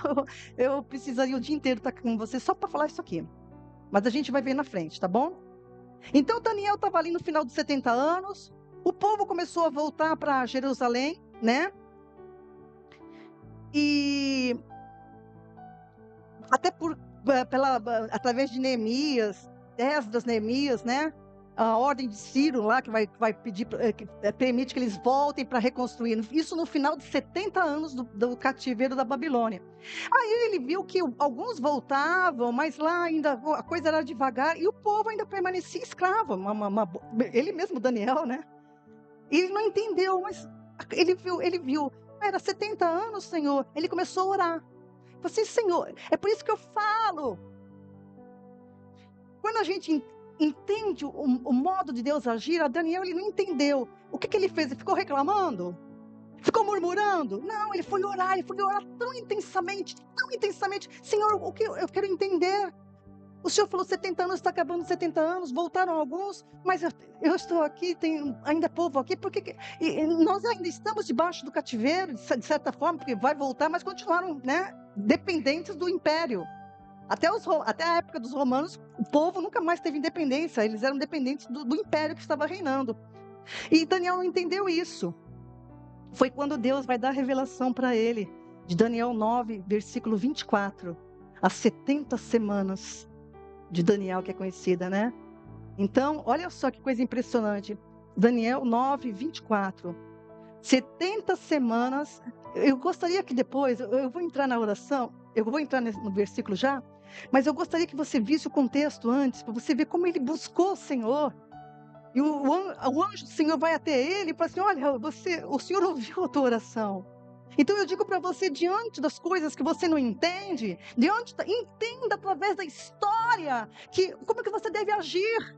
eu precisaria o dia inteiro estar com você só para falar isso aqui. Mas a gente vai ver na frente, tá bom? Então Daniel estava ali no final dos 70 anos, o povo começou a voltar para Jerusalém, né? E até através de Neemias, Esdras, Neemias, né? A ordem de Ciro lá, que vai pedir, que permite que eles voltem para reconstruir. Isso no final de 70 anos do cativeiro da Babilônia. Aí ele viu que alguns voltavam, mas lá ainda a coisa era devagar, e o povo ainda permanecia escravo. Ele mesmo, Daniel, né? Ele não entendeu, mas ele viu, era 70 anos, Senhor. Ele começou a orar. Falei assim, Senhor, é por isso que eu falo. Quando a gente entende o modo de Deus agir, a Daniel, ele não entendeu. O que ele fez? Ele ficou reclamando? Ficou murmurando? Não, ele foi orar tão intensamente. Senhor, o que eu quero entender? O Senhor falou 70 anos, está acabando 70 anos, voltaram alguns, mas eu estou aqui, tem ainda povo aqui, porque nós ainda estamos debaixo do cativeiro, de certa forma, porque vai voltar, mas continuaram, né, dependentes do império. Até a época dos romanos, o povo nunca mais teve independência, eles eram dependentes do império que estava reinando. E Daniel não entendeu isso. Foi quando Deus vai dar a revelação para ele, de Daniel 9, versículo 24, as 70 semanas de Daniel, que é conhecida, né? Então, olha só que coisa impressionante. Daniel 9, 24. 70 semanas. Eu gostaria que depois, eu vou entrar na oração, eu vou entrar no versículo já, mas eu gostaria que você visse o contexto antes, para você ver como ele buscou o Senhor. E o anjo do Senhor vai até ele e fala assim: olha, o Senhor ouviu a tua oração. Então eu digo para você, diante das coisas que você não entende, entenda através da história como que você deve agir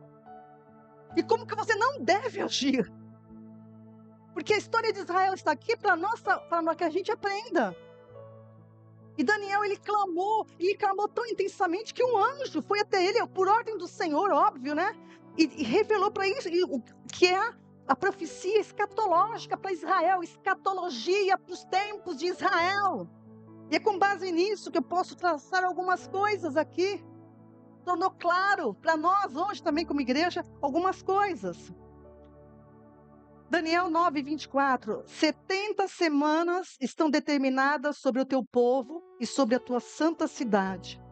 e como que você não deve agir. Porque a história de Israel está aqui para que a gente aprenda. E Daniel, ele clamou tão intensamente que um anjo foi até ele, por ordem do Senhor, óbvio, né? E revelou para isso o que é a profecia escatológica para Israel, escatologia para os tempos de Israel. E é com base nisso que eu posso traçar algumas coisas aqui. Tornou claro para nós hoje também como igreja algumas coisas. Daniel 9:24, 70 semanas estão determinadas sobre o teu povo e sobre a tua santa cidade,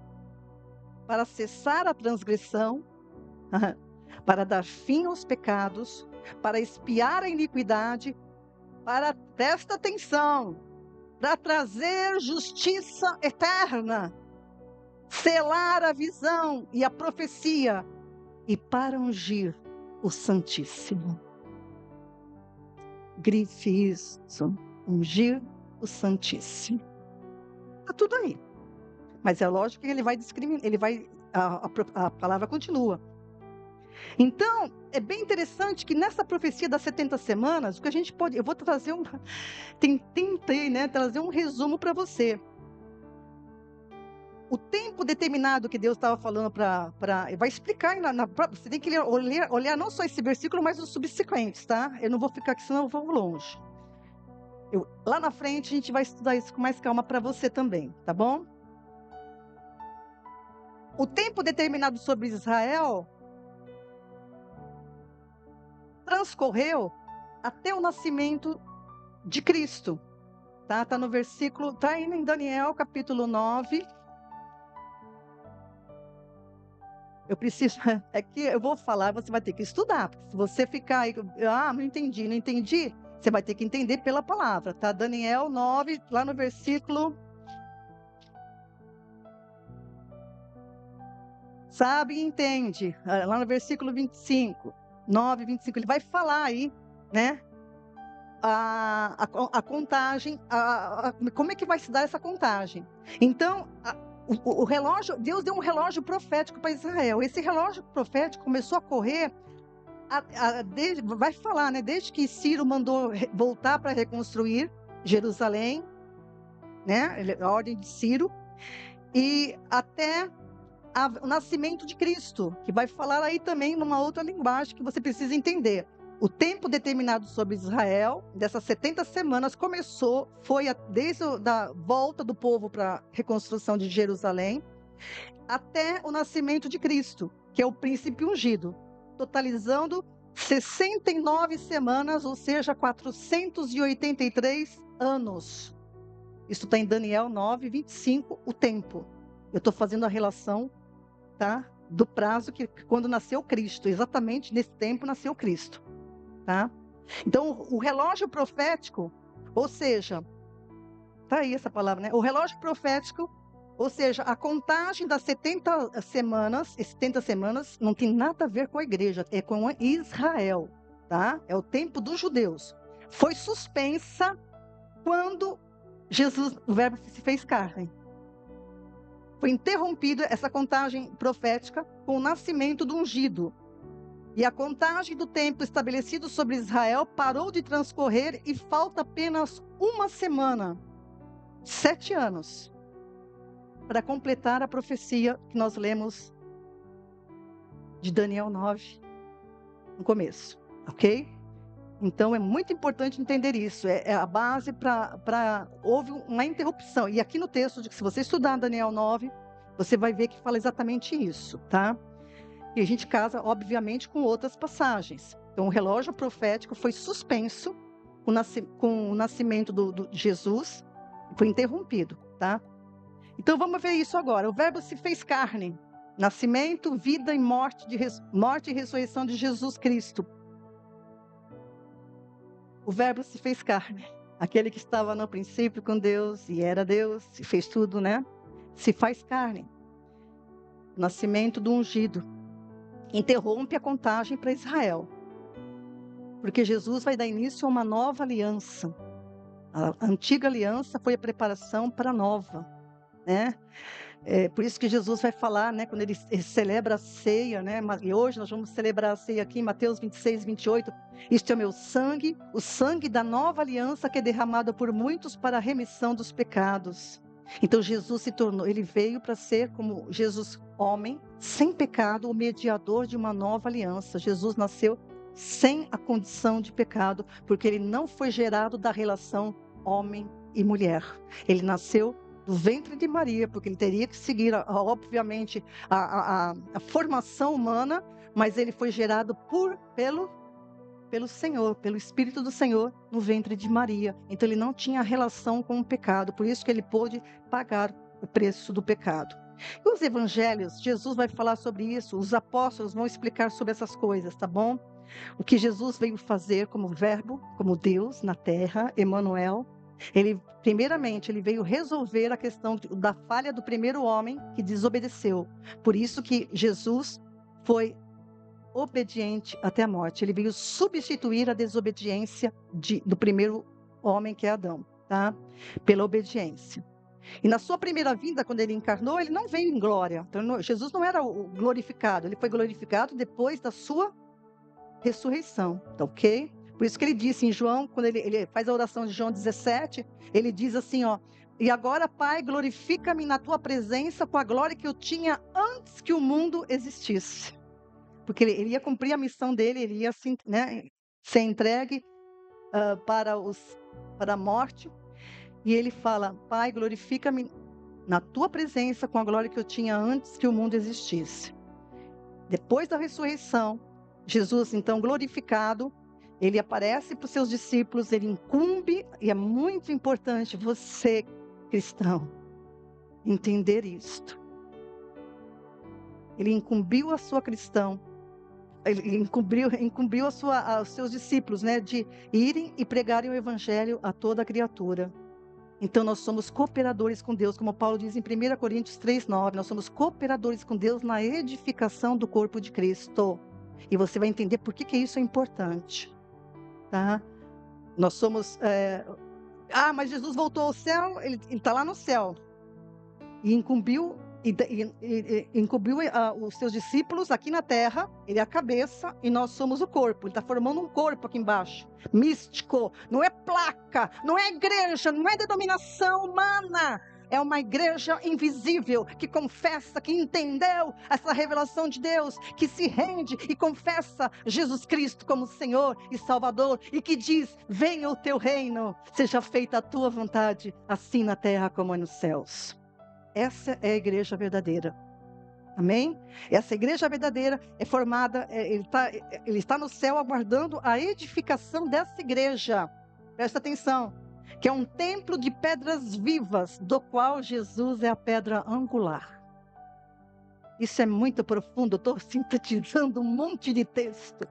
para cessar a transgressão, para dar fim aos pecados, para expiar a iniquidade, presta atenção, para trazer justiça eterna, selar a visão e a profecia, e para ungir o Santíssimo. Grife isso, ungir o Santíssimo. Está tudo aí. Mas é lógico que ele vai discriminar, a palavra continua. Então, é bem interessante que nessa profecia das 70 semanas, o que a gente pode, eu vou trazer tentei, né, trazer um resumo para você. O tempo determinado que Deus estava falando vai explicar, você tem que olhar não só esse versículo, mas os subsequentes, tá? Eu não vou ficar aqui, senão eu vou longe. Lá na frente a gente vai estudar isso com mais calma para você também, tá bom? O tempo determinado sobre Israel transcorreu até o nascimento de Cristo, tá? Tá no versículo, tá aí em Daniel capítulo 9. Eu preciso, é que eu vou falar, você vai ter que estudar, porque se você ficar aí, não entendi, você vai ter que entender pela palavra, tá? Daniel 9, lá no versículo, sabe e entende, lá no versículo 25, 9, 25, ele vai falar aí, né? A contagem, como é que vai se dar essa contagem. Então, o relógio, Deus deu um relógio profético para Israel. Esse relógio profético começou a correr, vai falar, né? Desde que Ciro mandou voltar para reconstruir Jerusalém, né? A ordem de Ciro, e até o nascimento de Cristo, que vai falar aí também numa outra linguagem que você precisa entender. O tempo determinado sobre Israel, dessas 70 semanas, foi desde a volta do povo para a reconstrução de Jerusalém, até o nascimento de Cristo, que é o príncipe ungido, totalizando 69 semanas, ou seja, 483 anos. Isso está em Daniel 9, 25, o tempo. Eu estou fazendo a relação, tá, do prazo que quando nasceu Cristo, exatamente nesse tempo nasceu Cristo. Tá? Então, o relógio profético, ou seja, tá aí essa palavra, né? O relógio profético, ou seja, a contagem das 70 semanas, não tem nada a ver com a igreja, é com Israel, tá? É o tempo dos judeus. Foi suspensa quando o verbo se fez carne. Foi interrompida essa contagem profética com o nascimento do ungido. E a contagem do tempo estabelecido sobre Israel parou de transcorrer e falta apenas uma semana, 7 anos, para completar a profecia que nós lemos de Daniel 9, no começo, ok? Então é muito importante entender isso, é a base houve uma interrupção. E aqui no texto, se você estudar Daniel 9, você vai ver que fala exatamente isso, tá? E a gente casa, obviamente, com outras passagens. Então, o relógio profético foi suspenso com o nascimento de Jesus, foi interrompido, tá? Então, vamos ver isso agora. O verbo se fez carne. Nascimento, vida e morte e ressurreição de Jesus Cristo. o Verbo se fez carne. Aquele que estava no princípio com Deus e era Deus, e fez tudo, né? Se faz carne. O nascimento do ungido interrompe a contagem para Israel. Porque Jesus vai dar início a uma nova aliança. A antiga aliança foi a preparação para a nova, né? Por isso que Jesus vai falar, né, quando ele celebra a ceia, né? E hoje nós vamos celebrar a ceia aqui em Mateus 26, 28. Isto é o meu sangue, o sangue da nova aliança que é derramado por muitos para a remissão dos pecados. Então Jesus ele veio para ser como Jesus, homem, sem pecado, o mediador de uma nova aliança. Jesus nasceu sem a condição de pecado, porque ele não foi gerado da relação homem e mulher. Ele nasceu do ventre de Maria, porque ele teria que seguir, obviamente, a formação humana, mas ele foi gerado pelo Senhor, pelo Espírito do Senhor no ventre de Maria. Então ele não tinha relação com o pecado, por isso que ele pôde pagar o preço do pecado. E os evangelhos, Jesus vai falar sobre isso, os apóstolos vão explicar sobre essas coisas, tá bom? O que Jesus veio fazer como verbo, como Deus na terra, Emanuel. Primeiramente, ele veio resolver a questão da falha do primeiro homem que desobedeceu. Por isso que Jesus foi obediente até a morte. Ele veio substituir a desobediência do primeiro homem, que é Adão, tá? Pela obediência. E na sua primeira vinda, quando ele encarnou, ele não veio em glória. Então, Jesus não era o glorificado, ele foi glorificado depois da sua ressurreição, tá ok? Por isso que ele disse em João, quando ele faz a oração de João 17, ele diz assim, ó: e agora, Pai, glorifica-me na tua presença com a glória que eu tinha antes que o mundo existisse. Porque ele ia cumprir a missão dele, ele ia ser entregue para a morte. E ele fala: Pai, glorifica-me na tua presença com a glória que eu tinha antes que o mundo existisse. Depois da ressurreição, Jesus, então, glorificado, ele aparece para os seus discípulos, ele incumbe, e é muito importante você, cristão, entender isto. Ele incumbiu a sua cristão, ele incumbiu aos seus discípulos, né, de irem e pregarem o evangelho a toda criatura. Então nós somos cooperadores com Deus, como Paulo diz em 1 Coríntios 3:9, nós somos cooperadores com Deus na edificação do corpo de Cristo. E você vai entender por que isso é importante, tá? Nós somos... mas Jesus voltou ao céu, ele está lá no céu. E incumbiu os seus discípulos aqui na terra. Ele é a cabeça e nós somos o corpo. Ele está formando um corpo aqui embaixo, místico. Não é placa, não é igreja, não é denominação humana. É uma igreja invisível que confessa, que entendeu essa revelação de Deus, que se rende e confessa Jesus Cristo como Senhor e Salvador, e que diz: venha o teu reino, seja feita a tua vontade, assim na terra como nos céus. Essa é a igreja verdadeira. Amém? Essa igreja verdadeira é formada, ele está no céu aguardando a edificação dessa igreja. Presta atenção, que é um templo de pedras vivas, do qual Jesus é a pedra angular. Isso é muito profundo, eu estou sintetizando um monte de texto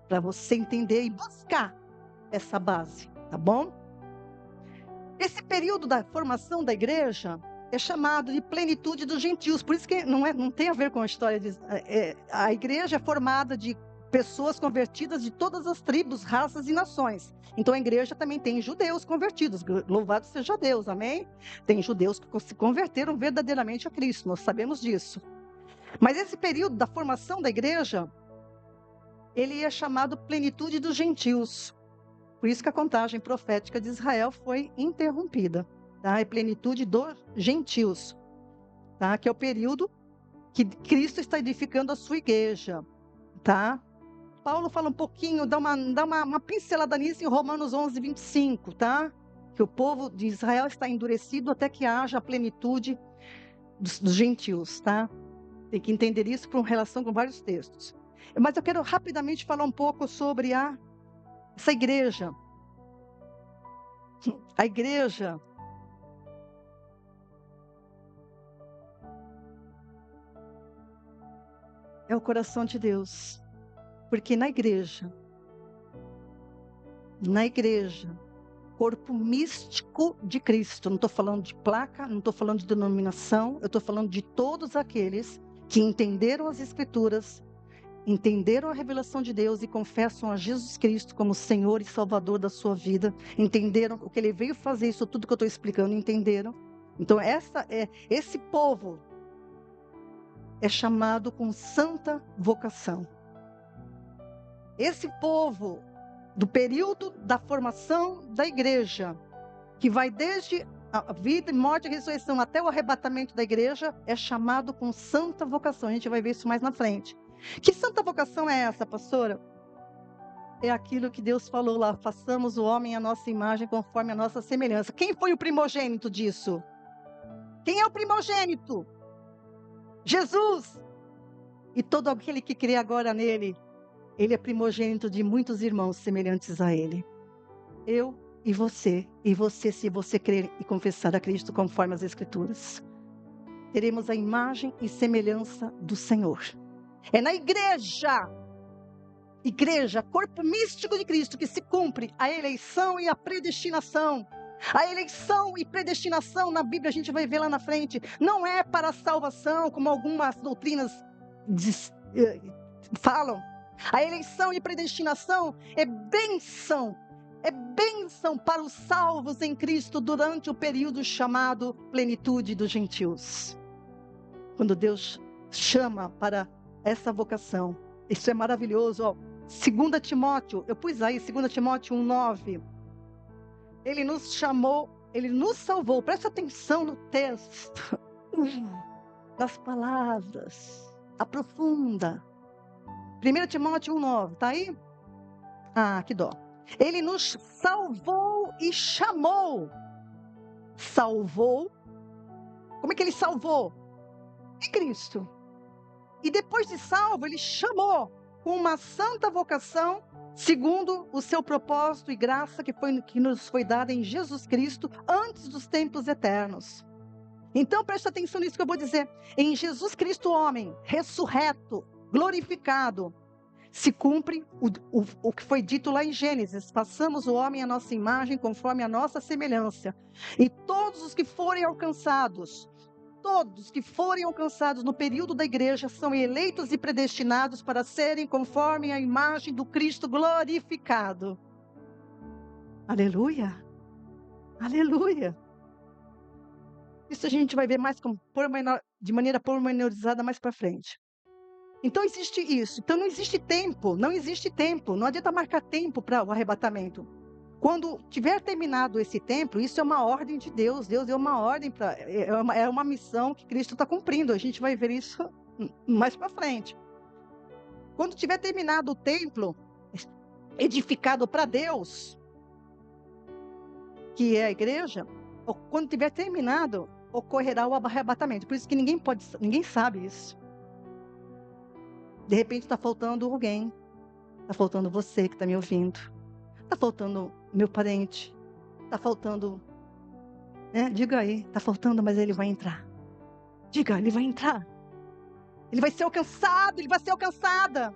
para você entender e buscar essa base, tá bom? Esse período da formação da igreja é chamado de plenitude dos gentios. Por isso que não tem a ver com a história a igreja é formada de pessoas convertidas de todas as tribos, raças e nações. Então a igreja também tem judeus convertidos, louvado seja Deus, amém? Tem judeus que se converteram verdadeiramente a Cristo, nós sabemos disso. Mas esse período da formação da igreja, ele é chamado plenitude dos gentios. Por isso que a contagem profética de Israel foi interrompida. Tá? É plenitude dos gentios, tá? Que é o período que Cristo está edificando a sua igreja, tá? Paulo fala um pouquinho, dá uma pincelada nisso em Romanos 11, 25, tá? Que o povo de Israel está endurecido até que haja a plenitude dos gentios, tá? Tem que entender isso por relação com vários textos. Mas eu quero rapidamente falar um pouco sobre essa igreja. A igreja é o coração de Deus, porque na igreja na igreja, corpo místico de Cristo. Não estou falando de placa, não estou falando de denominação, eu estou falando de todos aqueles que entenderam as Escrituras, entenderam a revelação de Deus e confessam a Jesus Cristo como Senhor e Salvador da sua vida, entenderam o que Ele veio fazer, isso tudo que eu estou explicando, entenderam? Então esse povo é chamado com santa vocação. Esse povo do período da formação da igreja, que vai desde a vida, morte e ressurreição até o arrebatamento da igreja, é chamado com santa vocação. A gente vai ver isso mais na frente. Que santa vocação é essa, pastora? É aquilo que Deus falou lá: façamos o homem à nossa imagem, conforme a nossa semelhança. Quem foi o primogênito disso? Quem é o primogênito? Jesus. E todo aquele que crê agora nele, ele é primogênito de muitos irmãos semelhantes a ele. Eu e você se você crer e confessar a Cristo conforme as Escrituras, teremos a imagem e semelhança do Senhor. É na igreja, corpo místico de Cristo, que se cumpre a eleição e a predestinação. A eleição e predestinação na Bíblia, a gente vai ver lá na frente, não é para a salvação, como algumas doutrinas falam. A eleição e predestinação é bênção para os salvos em Cristo durante o período chamado plenitude dos gentios. Quando Deus chama para essa vocação, isso é maravilhoso. 2 Timóteo, eu pus aí 2 Timóteo 1:9. Ele nos chamou, ele nos salvou. Presta atenção no texto, nas palavras, aprofunda. 1 Timóteo 1:9, tá aí? Que dó. Ele nos salvou e chamou. Salvou. Como é que ele salvou? Em Cristo. E depois de salvo, ele chamou com uma santa vocação, segundo o seu propósito e graça que nos foi dada em Jesus Cristo antes dos tempos eternos. Então presta atenção nisso que eu vou dizer. Em Jesus Cristo, homem, ressurreto, glorificado, se cumpre o que foi dito lá em Gênesis: façamos o homem à nossa imagem, conforme a nossa semelhança. E todos os que forem alcançados no período da igreja são eleitos e predestinados para serem conforme a imagem do Cristo glorificado. Aleluia! Aleluia! Isso a gente vai ver mais de maneira pormenorizada mais para frente. Então existe isso. Então não existe tempo. Não adianta marcar tempo para o arrebatamento. Quando tiver terminado esse tempo, isso é uma ordem de Deus. Deus deu uma ordem, é uma missão que Cristo está cumprindo. A gente vai ver isso mais para frente. Quando tiver terminado o templo, edificado para Deus, que é a igreja, quando tiver terminado, ocorrerá o arrebatamento. Por isso que ninguém sabe isso. De repente está faltando alguém, está faltando você que está me ouvindo, está faltando meu parente, está faltando, diga aí, está faltando, mas ele vai entrar. Diga, ele vai entrar. Ele vai ser alcançado, ele vai ser alcançada.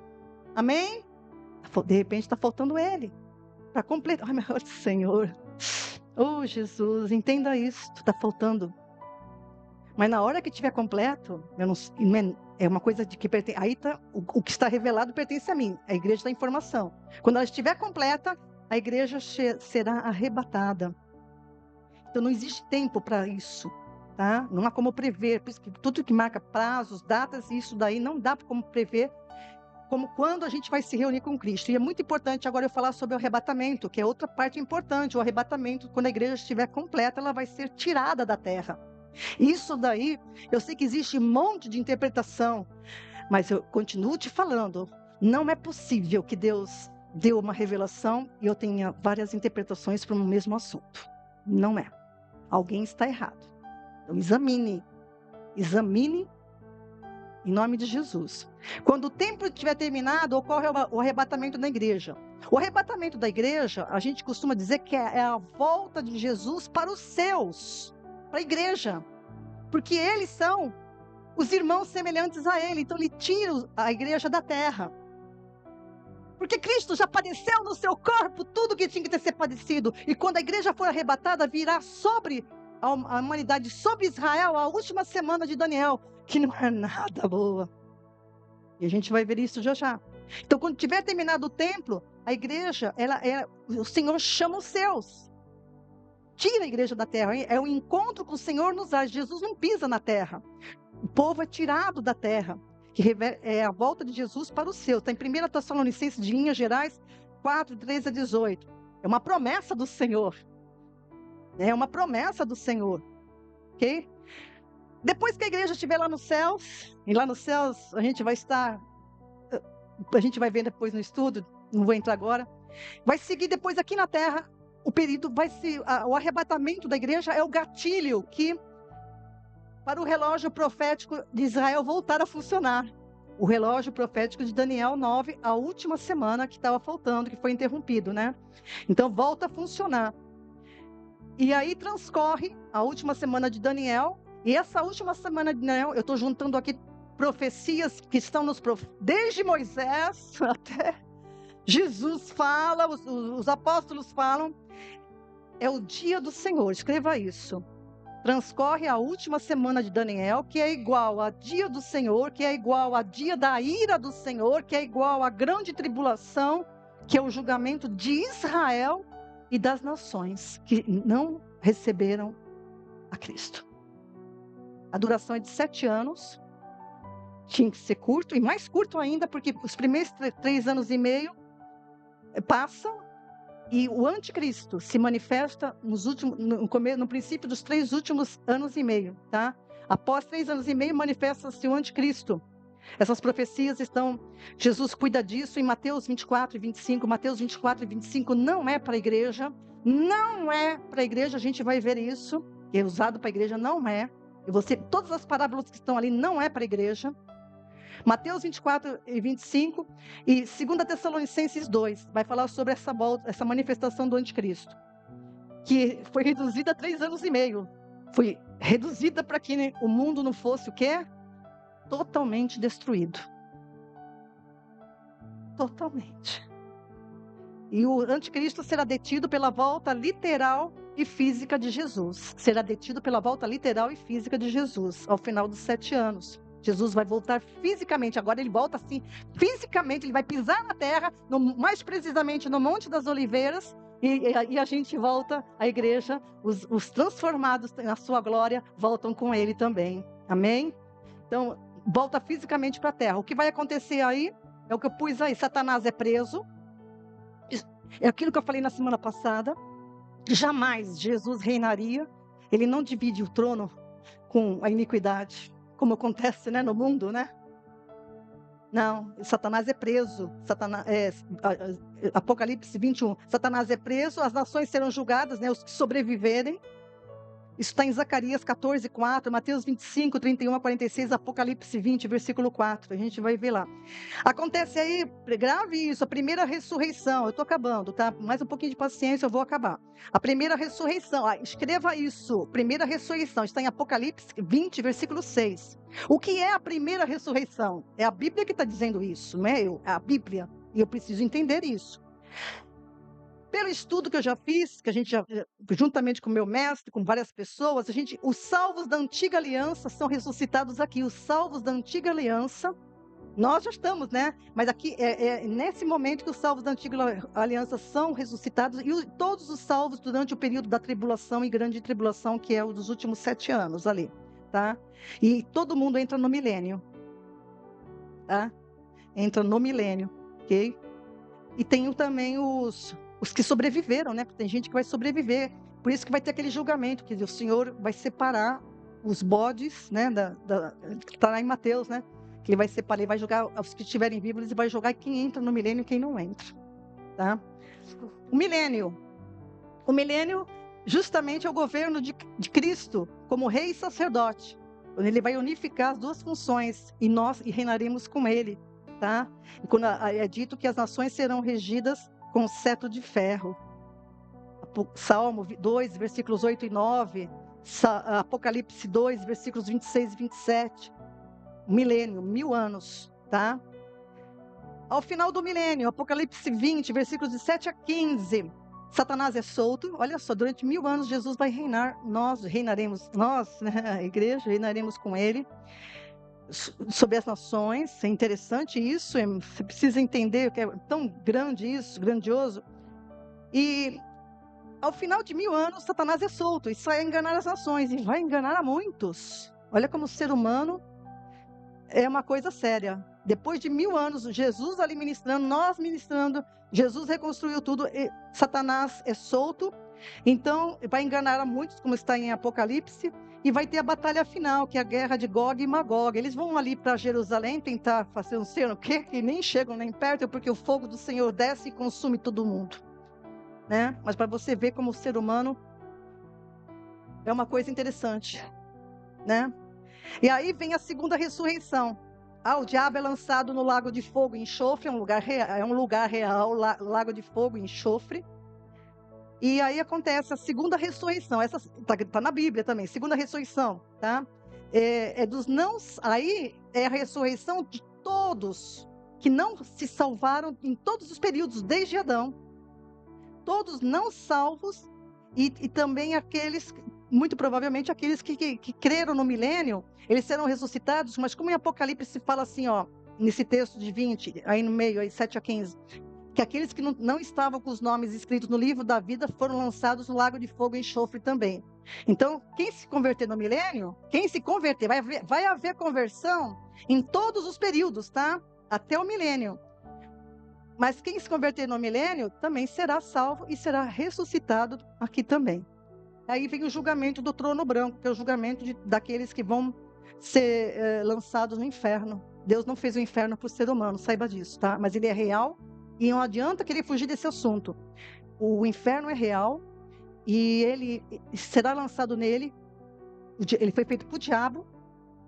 Amém? De repente está faltando ele, para completar. Ai, meu Senhor, oh Jesus, entenda isso, está faltando. Mas na hora que estiver completo, é uma coisa de que pertence. Aí o que está revelado pertence a mim. A igreja da informação. Quando ela estiver completa, a igreja será arrebatada. Então não existe tempo para isso, tá? Não há como prever. Por isso que tudo que marca prazos, datas, isso daí não dá como prever, como quando a gente vai se reunir com Cristo. E é muito importante agora eu falar sobre o arrebatamento, que é outra parte importante. O arrebatamento, quando a igreja estiver completa, ela vai ser tirada da terra. Isso daí, eu sei que existe um monte de interpretação, mas eu continuo te falando, não é possível que Deus deu uma revelação e eu tenha várias interpretações para um mesmo assunto. Não é. Alguém está errado. Então examine em nome de Jesus. Quando o tempo estiver terminado, ocorre o arrebatamento da igreja. O arrebatamento da igreja, a gente costuma dizer que é a volta de Jesus para os seus, para a igreja, porque eles são os irmãos semelhantes a ele. Então ele tira a igreja da terra. Porque Cristo já padeceu no seu corpo tudo que tinha que ter padecido. E quando a igreja for arrebatada, virá sobre a humanidade, sobre Israel, a última semana de Daniel, que não é nada boa. E a gente vai ver isso já já. Então, quando tiver terminado o templo, a igreja, o Senhor chama os seus. Tira a igreja da terra. É o encontro com o Senhor nos ares. Jesus não pisa na terra. O povo é tirado da terra. Que é a volta de Jesus para os seus. Está em 1 Tessalonicenses, de linhas gerais, 4, 13 a 18. É uma promessa do Senhor. É uma promessa do Senhor. Ok? Depois que a igreja estiver lá nos céus, e lá nos céus a gente vai estar, a gente vai ver depois no estudo, não vou entrar agora, vai seguir depois aqui na terra, o período vai ser, o arrebatamento da igreja é o gatilho que, para o relógio profético de Israel voltar a funcionar. O relógio profético de Daniel 9, a última semana que estava faltando, que foi interrompido, né? Então volta a funcionar. E aí transcorre a última semana de Daniel, e essa última semana de Daniel, eu estou juntando aqui profecias que estão desde Moisés até Jesus fala, os apóstolos falam, é o dia do Senhor, escreva isso. Transcorre a última semana de Daniel, que é igual a dia do Senhor, que é igual a dia da ira do Senhor, que é igual a grande tribulação, que é o julgamento de Israel e das nações que não receberam a Cristo. A duração é de 7 anos, tinha que ser curto, e mais curto ainda, porque os primeiros 3 anos e meio passam, e o anticristo se manifesta no princípio dos 3 últimos anos e meio, tá? Após 3 anos e meio, manifesta-se o anticristo. Essas profecias estão, Jesus cuida disso em Mateus 24 e 25. Mateus 24 e 25 não é para a igreja, não é para a igreja, a gente vai ver isso, que é usado para a igreja, não é. Todas as parábolas que estão ali não é para a igreja. Mateus 24 e 25 e 2 Tessalonicenses 2 vai falar sobre essa manifestação do anticristo, que foi reduzida a 3 anos e meio. Foi reduzida para que o mundo não fosse o quê? Totalmente destruído. Totalmente. E o anticristo será detido pela volta literal e física de Jesus. Será detido pela volta literal e física de Jesus, ao final dos 7 anos. Jesus vai voltar fisicamente, agora ele volta assim, fisicamente, ele vai pisar na terra, mais precisamente no Monte das Oliveiras, e a gente volta, a igreja, os transformados na sua glória, voltam com ele também. Amém? Então, volta fisicamente para a terra. O que vai acontecer aí, é o que eu pus aí, Satanás é preso, é aquilo que eu falei na semana passada, jamais Jesus reinaria, ele não divide o trono com a iniquidade, como acontece, né, no mundo, né? Não, Satanás é preso. Apocalipse 21, Satanás é preso, as nações serão julgadas, né, os que sobreviverem. Isso está em Zacarias 14, 4, Mateus 25, 31 a 46, Apocalipse 20, versículo 4. A gente vai ver lá. Acontece aí, grave isso, a primeira ressurreição. Eu estou acabando, tá? Mais um pouquinho de paciência, eu vou acabar. A primeira ressurreição, escreva isso. Primeira ressurreição, está em Apocalipse 20, versículo 6. O que é a primeira ressurreição? É a Bíblia que está dizendo isso, não é eu? É a Bíblia. E eu preciso entender isso. Pelo estudo que eu já fiz, que a gente juntamente com o meu mestre, com várias pessoas, os salvos da antiga aliança são ressuscitados aqui. Os salvos da antiga aliança, nós já estamos, né? Mas aqui é nesse momento que os salvos da antiga aliança são ressuscitados, e todos os salvos durante o período da tribulação e grande tribulação, que é o dos últimos 7 anos ali, tá? E todo mundo entra no milênio, tá? Entra no milênio, ok? E tem também os que sobreviveram, né? Porque tem gente que vai sobreviver. Por isso que vai ter aquele julgamento, que o Senhor vai separar os bodes, né? Que está lá em Mateus, né? Que ele vai separar, ele vai julgar os que estiverem vivos, ele vai julgar quem entra no milênio e quem não entra, tá? O milênio justamente é o governo de Cristo como rei e sacerdote. Ele vai unificar as duas funções e nós reinaremos com ele, tá? E quando é dito que as nações serão regidas com cetro de ferro. Salmo 2, versículos 8 e 9, Apocalipse 2, versículos 26 e 27. Milênio, 1000 anos, tá? Ao final do milênio, Apocalipse 20, versículos de 7 a 15, Satanás é solto. Olha só, durante 1000 anos Jesus vai reinar. Nós reinaremos, né, a igreja, reinaremos com ele sobre as nações. É interessante isso, você precisa entender que é tão grande isso, grandioso. E ao final de 1000 anos, Satanás é solto e sai a enganar as nações, e vai enganar a muitos. Olha como o ser humano é uma coisa séria. Depois de 1000 anos, Jesus ali ministrando, nós ministrando, Jesus reconstruiu tudo, e Satanás é solto. Então, vai enganar a muitos, como está em Apocalipse, e vai ter a batalha final, que é a guerra de Gog e Magog. Eles vão ali para Jerusalém tentar fazer um sei o quê, que nem chegam nem perto, porque o fogo do Senhor desce e consome todo mundo, né? Mas para você ver como o ser humano é uma coisa interessante, né? E aí vem a segunda ressurreição. O diabo é lançado no lago de fogo e enxofre, é um lugar real, lago de fogo e enxofre. E aí acontece a segunda ressurreição. Essa tá na Bíblia também, segunda ressurreição, tá? Aí é a ressurreição de todos que não se salvaram em todos os períodos, desde Adão. Todos não salvos, e também aqueles, muito provavelmente aqueles que creram no milênio, eles serão ressuscitados. Mas como em Apocalipse se fala assim, nesse texto de 20, aí no meio, aí 7 a 15, que aqueles que não estavam com os nomes escritos no livro da vida foram lançados no lago de fogo e enxofre também. Então, quem se converter no milênio, vai haver conversão em todos os períodos, tá? Até o milênio. Mas quem se converter no milênio também será salvo e será ressuscitado aqui também. Aí vem o julgamento do trono branco, que é o julgamento daqueles que vão ser lançados no inferno. Deus não fez o inferno para o ser humano, saiba disso, tá? Mas ele é real e não adianta querer fugir desse assunto. O inferno é real e ele será lançado nele. Ele foi feito para o diabo,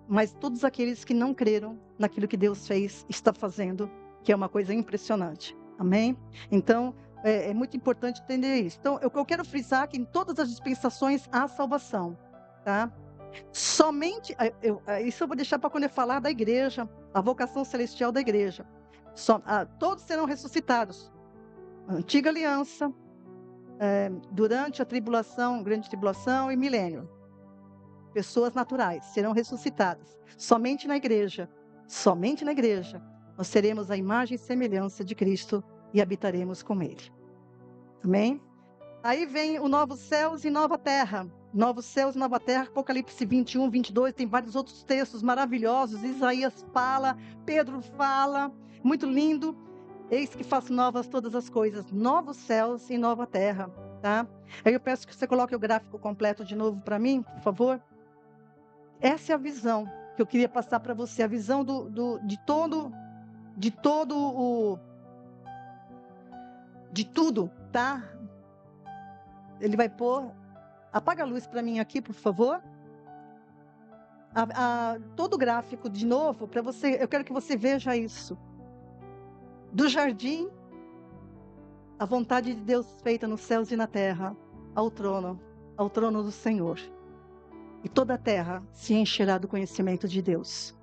mas todos aqueles que não creram naquilo que Deus fez, está fazendo, que é uma coisa impressionante. Amém? Então, é muito importante entender isso. Então, eu quero frisar que em todas as dispensações há salvação, tá? Somente, isso eu vou deixar para quando eu falar da igreja, a vocação celestial da igreja. Todos serão ressuscitados. Antiga aliança, durante a tribulação, grande tribulação e milênio. Pessoas naturais serão ressuscitadas. Somente na igreja, nós seremos a imagem e semelhança de Cristo e habitaremos com Ele. Amém? Aí vem o novos céus e nova terra. Novos céus e nova terra, Apocalipse 21, 22, tem vários outros textos maravilhosos. Isaías fala, Pedro fala, muito lindo. Eis que faço novas todas as coisas, novos céus e nova terra, tá? Aí eu peço que você coloque o gráfico completo de novo para mim, por favor. Essa é a visão que eu queria passar para você, a visão de tudo, tá? Ele vai pôr, apaga a luz para mim aqui, por favor. Todo o gráfico de novo, para você, eu quero que você veja isso. Do jardim, a vontade de Deus feita nos céus e na terra, ao trono do Senhor. E toda a terra se encherá do conhecimento de Deus.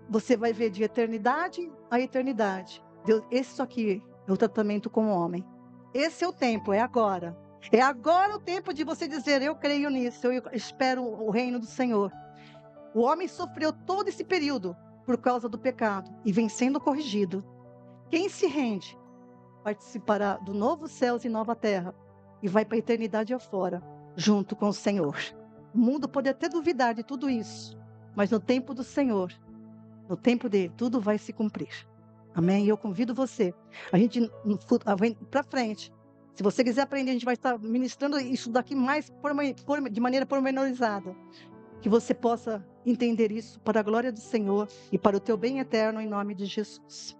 Você vai ver de eternidade a eternidade. Deus, esse aqui é o tratamento com o homem. Esse é o tempo, é agora. É agora o tempo de você dizer, eu creio nisso, eu espero o reino do Senhor. O homem sofreu todo esse período por causa do pecado e vem sendo corrigido. Quem se rende participará do novo céus e nova terra e vai para a eternidade afora, junto com o Senhor. O mundo pode até duvidar de tudo isso, mas no tempo do Senhor, no tempo dele, tudo vai se cumprir. Amém? E eu convido você, a gente para frente. Se você quiser aprender, a gente vai estar ministrando isso daqui mais de maneira pormenorizada. Que você possa entender isso para a glória do Senhor e para o teu bem eterno, em nome de Jesus.